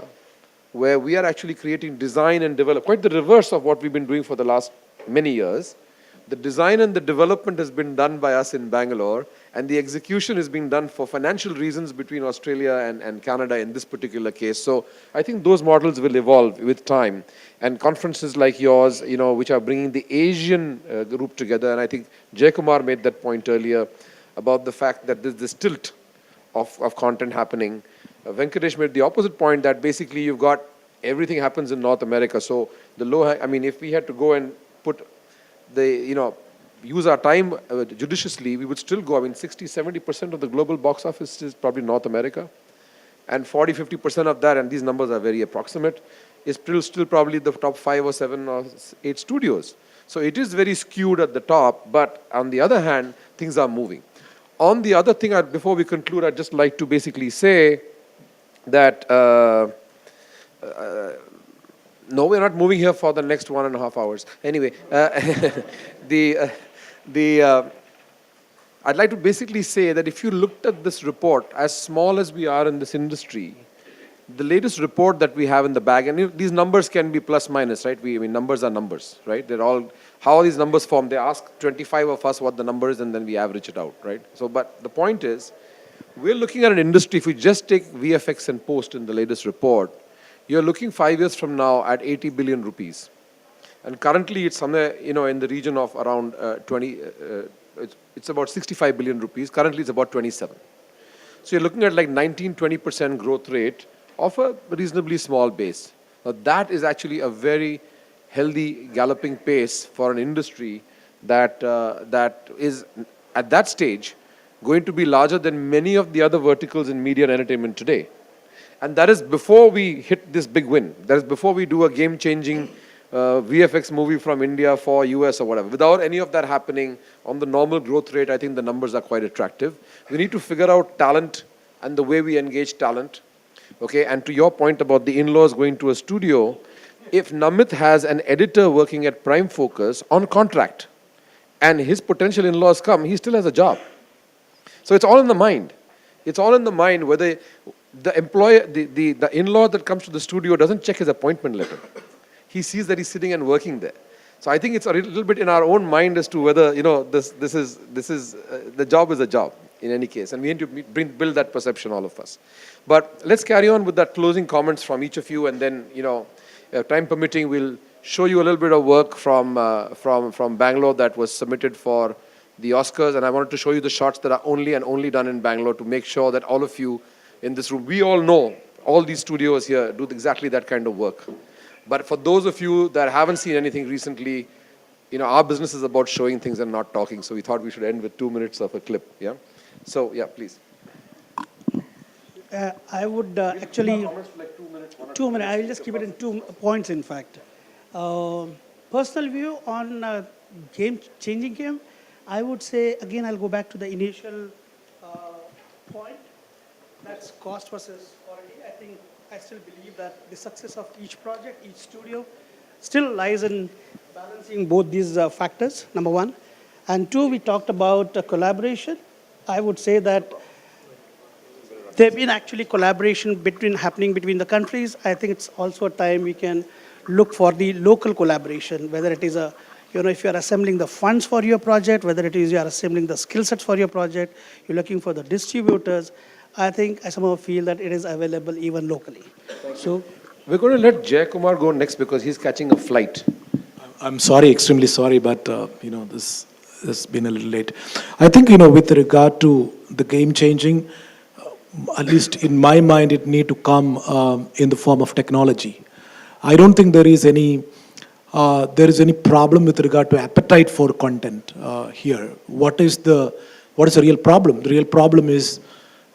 where we are actually creating design and develop, quite the reverse of what we've been doing for the last many years. The design and the development has been done by us in Bangalore, and the execution is being done for financial reasons between Australia and Canada in this particular case. So I think those models will evolve with time. And conferences like yours, which are bringing the Asian group together, and I think Jaykumar made that point earlier about the fact that there's this tilt of content happening. Venkatesh made the opposite point that basically you've got everything happens in North America. So if we had to go and put use our time judiciously, we would still go. 60-70% of the global box office is probably North America. And 40-50% of that, and these numbers are very approximate, is still probably the top 5 or 7 or 8 studios. So it is very skewed at the top, but on the other hand, things are moving. On the other thing, before we conclude, I'd just like to basically say that no, we're not moving here for the next 1.5 hours. Anyway, I'd like to basically say that if you looked at this report, as small as we are in this industry, the latest report that we have in the bag, and these numbers can be plus minus, right? Numbers are numbers, right? They're all, how are these numbers formed? They ask 25 of us what the number is, and then we average it out, right? So, but the point is, we're looking at an industry, if we just take VFX and post in the latest report, you're looking 5 years from now at 80 billion rupees. And currently it's somewhere, in the region of around it's about 65 billion rupees. Currently it's about 27. So you're looking at like 19-20% growth rate of a reasonably small base. Now that is actually a very healthy galloping pace for an industry that is at that stage going to be larger than many of the other verticals in media and entertainment today. And that is before we hit this big win. That is before we do a game-changing VFX movie from India for US or whatever. Without any of that happening, on the normal growth rate, I think the numbers are quite attractive. We need to figure out talent and the way we engage talent. Okay, and to your point about the in-laws going to a studio, if Namit has an editor working at Prime Focus on contract, and his potential in-laws come, he still has a job. So it's all in the mind. It's all in the mind whether the employer, the in-law that comes to the studio doesn't check his appointment letter. He sees that he's sitting and working there. So I think it's a little bit in our own mind as to whether, this is the job is a job in any case. And we need to build that perception, all of us. But let's carry on with that closing comments from each of you, and then, time permitting, we'll show you a little bit of work from Bangalore that was submitted for the Oscars. And I wanted to show you the shots that are only and only done in Bangalore to make sure that all of you in this room, we all know all these studios here do exactly that kind of work. But for those of you that haven't seen anything recently, our business is about showing things and not talking. So we thought we should end with 2 minutes of a clip. Yeah. So yeah, please. I would actually 2 minutes. I will just keep it in 2 points. In fact, personal view on changing game. I would say again, I'll go back to the initial point. That's cost versus quality. I still believe that the success of each project, each studio, still lies in balancing both these factors, number one. And two, we talked about collaboration. I would say that there have been actually collaboration happening between the countries. I think it's also a time we can look for the local collaboration, whether it is if you're assembling the funds for your project, whether it is you are assembling the skill sets for your project, you're looking for the distributors. I think I somehow feel that it is available even locally. So we're going to let Jaykumar go next because he's catching a flight. I'm sorry, extremely sorry, but this has been a little late. I think with regard to the game changing, at least in my mind, it need to come in the form of technology. I don't think there is any problem with regard to appetite for content here. What is the real problem? The real problem is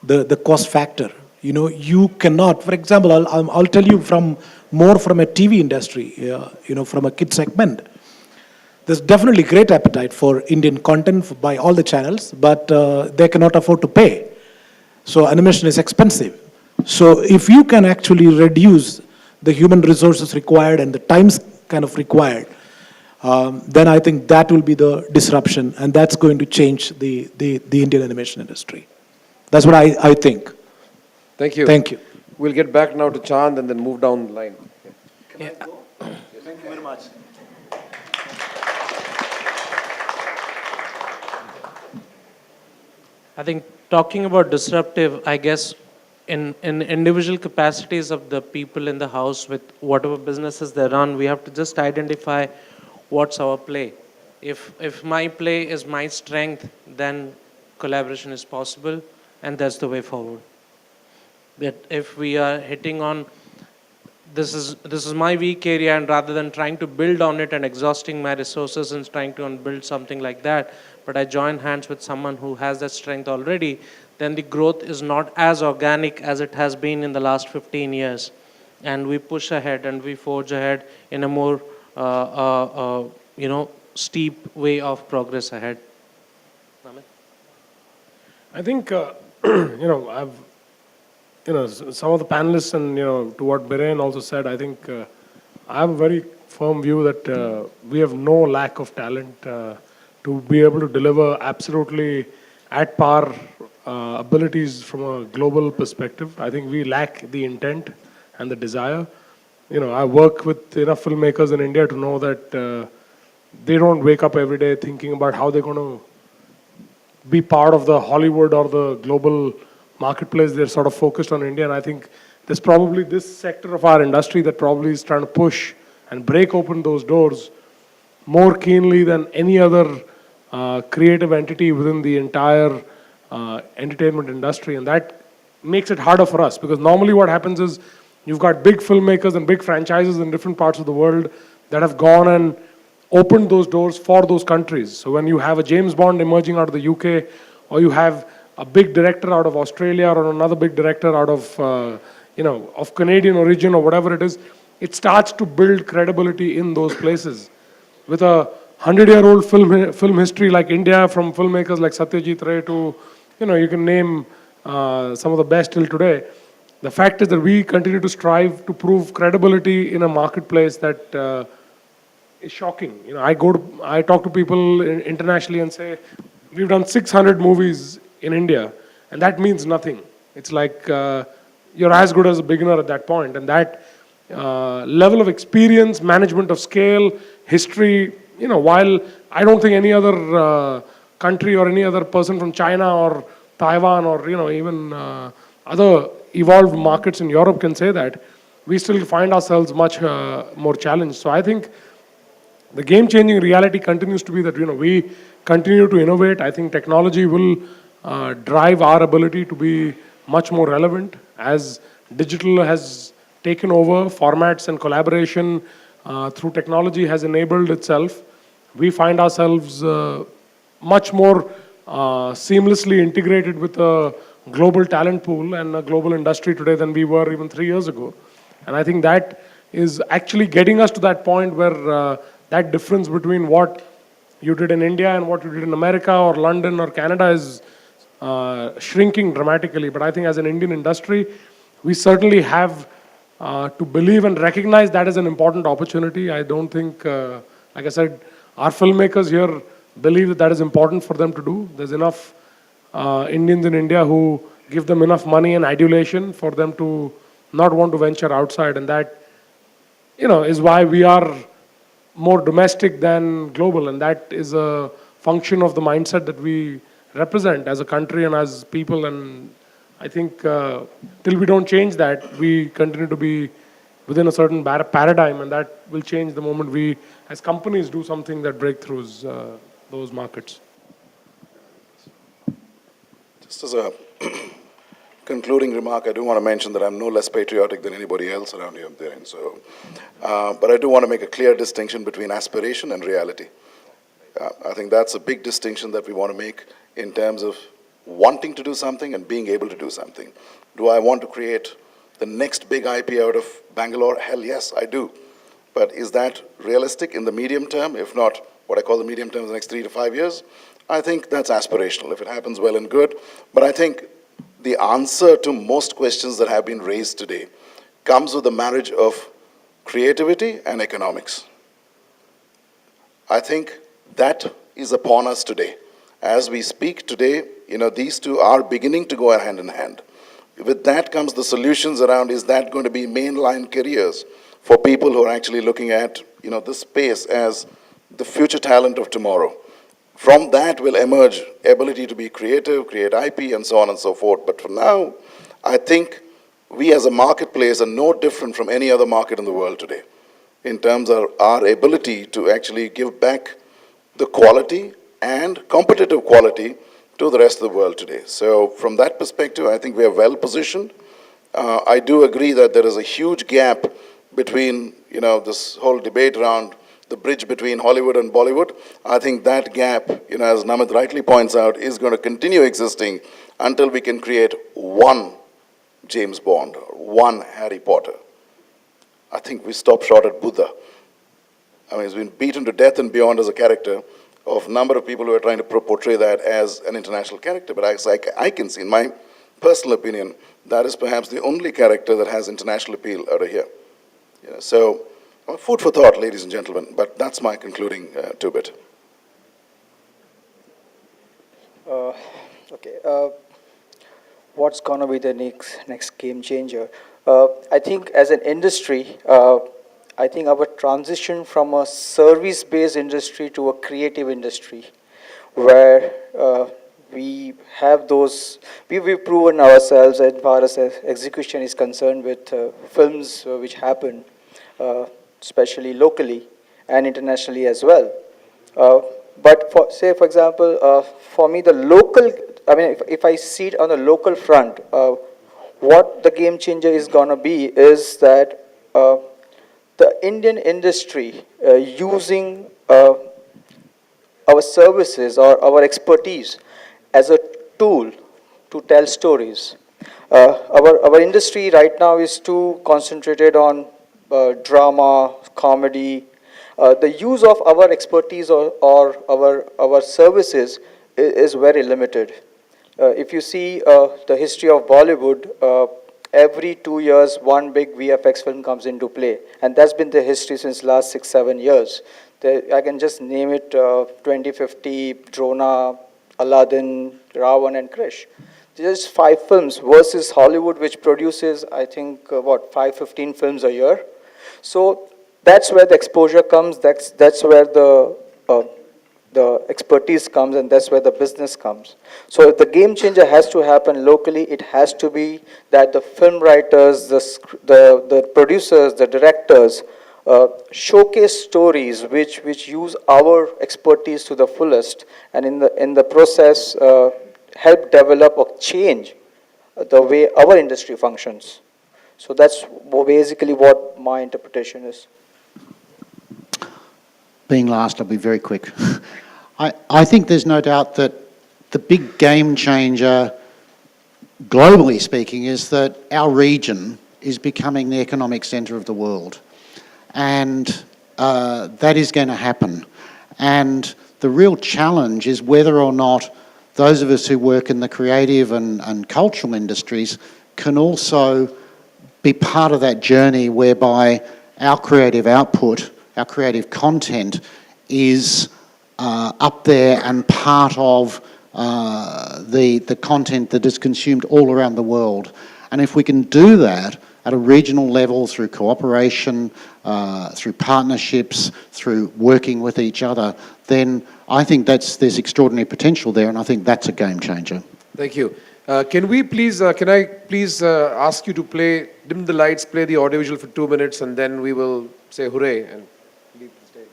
the cost factor. You cannot, for example, I'll tell you from a TV industry, from a kid segment. There's definitely great appetite for Indian content by all the channels, but they cannot afford to pay. So animation is expensive. So if you can actually reduce the human resources required and the times kind of required, then I think that will be the disruption, and that's going to change the Indian animation industry. That's what I think. Thank you. Thank you. We'll get back now to Chand and then move down the line. Thank you very much. I think talking about disruptive, I guess in individual capacities of the people in the house with whatever businesses they run, we have to just identify what's our play. If my play is my strength, then collaboration is possible, and that's the way forward. That if we are hitting on this is my weak area, and rather than trying to build on it and exhausting my resources and trying to build something like that, but I join hands with someone who has that strength already, then the growth is not as organic as it has been in the last 15 years. And we push ahead and we forge ahead in a more steep way of progress ahead. Namit? I think, some of the panelists and, to what Biren also said, I think I have a very firm view that we have no lack of talent to be able to deliver absolutely at par abilities from a global perspective. I think we lack the intent and the desire. I work with enough filmmakers in India to know that they don't wake up every day thinking about how they're going to be part of the Hollywood or the global marketplace. They're sort of focused on India, and I think there's probably this sector of our industry that probably is trying to push and break open those doors more keenly than any other creative entity within the entire entertainment industry. And that makes it harder for us, because normally what happens is you've got big filmmakers and big franchises in different parts of the world that have gone and opened those doors for those countries. So when you have a James Bond emerging out of the UK, or you have a big director out of Australia, or another big director out of, of Canadian origin or whatever it is, it starts to build credibility in those places. With a 100-year-old film history like India, from filmmakers like Satyajit Ray to, you can name some of the best till today. The fact is that we continue to strive to prove credibility in a marketplace that is shocking. I talk to people internationally and say, we've done 600 movies in India, and that means nothing. It's like you're as good as a beginner at that point. And that level of experience, management of scale, history, while I don't think any other country or any other person from China or Taiwan or, even other evolved markets in Europe can say that, we still find ourselves much more challenged. So I think the game-changing reality continues to be that, we continue to innovate. I think technology will drive our ability to be much more relevant as digital has taken over formats, and collaboration through technology has enabled itself. We find ourselves much more seamlessly integrated with a global talent pool and a global industry today than we were even 3 years ago. And I think that is actually getting us to that point where that difference between what you did in India and what you did in America or London or Canada is shrinking dramatically. But I think as an Indian industry, we certainly have to believe and recognize that as an important opportunity. I don't think, like I said, our filmmakers here believe that that is important for them to do. There's enough Indians in India who give them enough money and adulation for them to not want to venture outside. And that, is why we are more domestic than global. And that is a function of the mindset that we represent as a country and as people. And I think till we don't change that, we continue to be within a certain paradigm, and that will change the moment we, as companies, do something that breakthroughs those markets. Just as a concluding remark, I do want to mention that I'm no less patriotic than anybody else around here. So, but I do want to make a clear distinction between aspiration and reality. I think that's a big distinction that we want to make in terms of wanting to do something and being able to do something. Do I want to create the next big IP out of Bangalore? Hell yes, I do. But is that realistic in the medium term? If not, what I call the medium term is the next 3 to 5 years, I think that's aspirational. If it happens, well and good. But I think the answer to most questions that have been raised today comes with the marriage of creativity and economics. I think that is upon us today. As we speak today, these two are beginning to go hand in hand. With that comes the solutions around, is that going to be mainline careers for people who are actually looking at, this space as the future talent of tomorrow? From that will emerge ability to be creative, create IP, and so on and so forth. But for now, I think we as a marketplace are no different from any other market in the world today in terms of our ability to actually give back the quality and competitive quality to the rest of the world today. So from that perspective, I think we are well positioned. I do agree that there is a huge gap between, this whole debate around the bridge between Hollywood and Bollywood. I think that gap, as Namit rightly points out, is going to continue existing until we can create one James Bond or one Harry Potter. I think we stop short at Buddha. I mean, he's been beaten to death and beyond as a character of a number of people who are trying to portray that as an international character. But I can see, in my personal opinion, that is perhaps the only character that has international appeal out of here. So, food for thought, ladies and gentlemen, but that's my concluding two-bit. Okay. What's going to be the next game changer? I think as an industry, I think our transition from a service-based industry to a creative industry, where we have those, we've proven ourselves as far as execution is concerned with films which happen, especially locally and internationally as well. But for example, for me, the local, if I see it on the local front, what the game changer is going to be is that the Indian industry using our services or our expertise as a tool to tell stories. Our industry right now is too concentrated on drama, comedy. The use of our expertise or our services is very limited. If you see the history of Bollywood, every 2 years, one big VFX film comes into play. And that's been the history since last 6-7 years. I can just name it 2050, Drona, Aladdin, Ravan, and Krish. Just 5 films versus Hollywood, which produces, I think, 5-15 films a year. So that's where the exposure comes, that's where the expertise comes, and that's where the business comes. So if the game changer has to happen locally, it has to be that the film writers, the producers, the directors showcase stories which use our expertise to the fullest, and in the process help develop or change the way our industry functions. So that's basically what my interpretation is. Being last, I'll be very quick. I think there's no doubt that the big game changer, globally speaking, is that our region is becoming the economic centre of the world. And that is going to happen. And the real challenge is whether or not those of us who work in the creative and cultural industries can also be part of that journey whereby our creative output, our creative content is up there and part of the content that is consumed all around the world. And if we can do that at a regional level through cooperation, through partnerships, through working with each other, then I think there's extraordinary potential there, and I think that's a game changer. Thank you. Can I please ask you to dim the lights, play the audiovisual for 2 minutes, and then we will say hooray and leave the stage.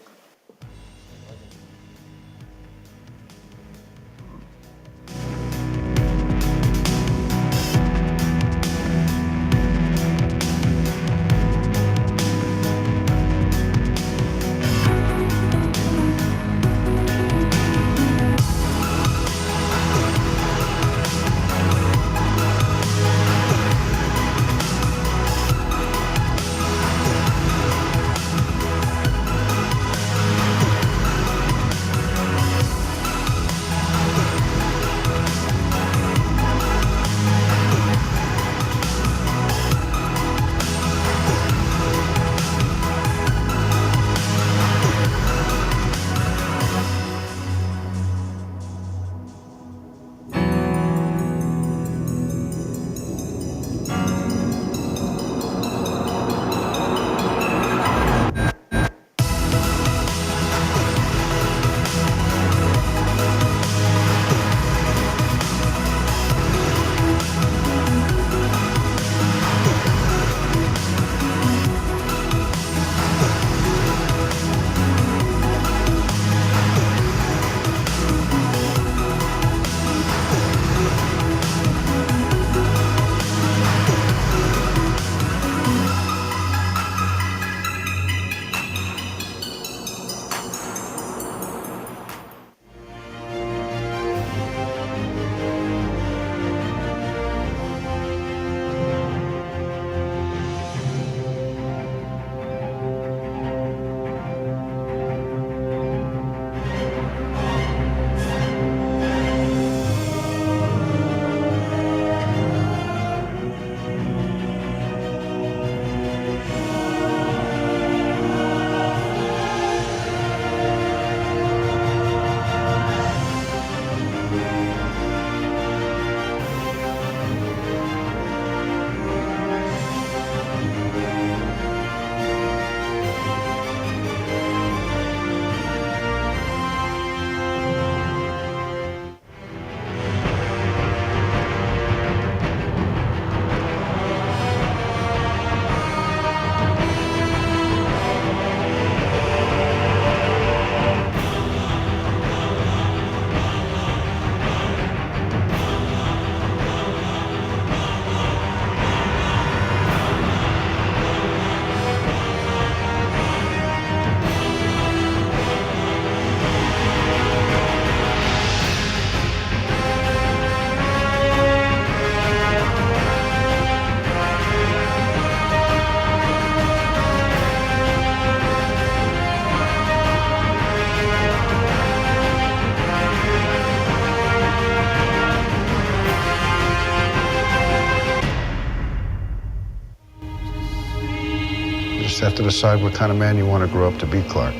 just have to decide what kind of man you want to grow up to be, Clark.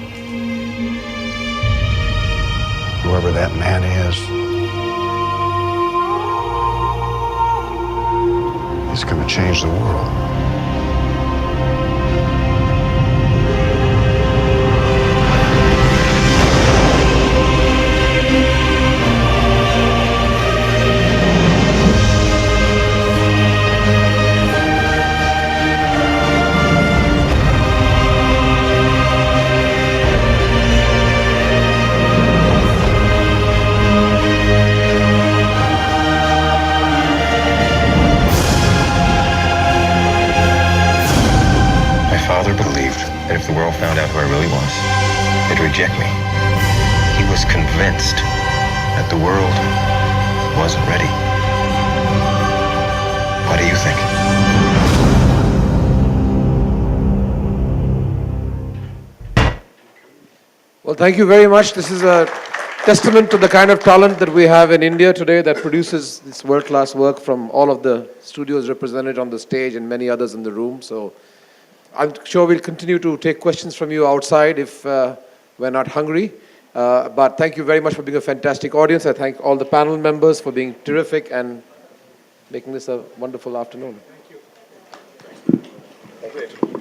Whoever that man is, he's going to change the world. That if the world found out who I really was, they'd reject me. He was convinced that the world wasn't ready. What do you think? Well, thank you very much. This is a testament to the kind of talent that we have in India today that produces this world-class work from all of the studios represented on the stage and many others in the room. So I'm sure we'll continue to take questions from you outside if we're not hungry. But thank you very much for being a fantastic audience. I thank all the panel members for being terrific and making this a wonderful afternoon. Thank you. Thank you.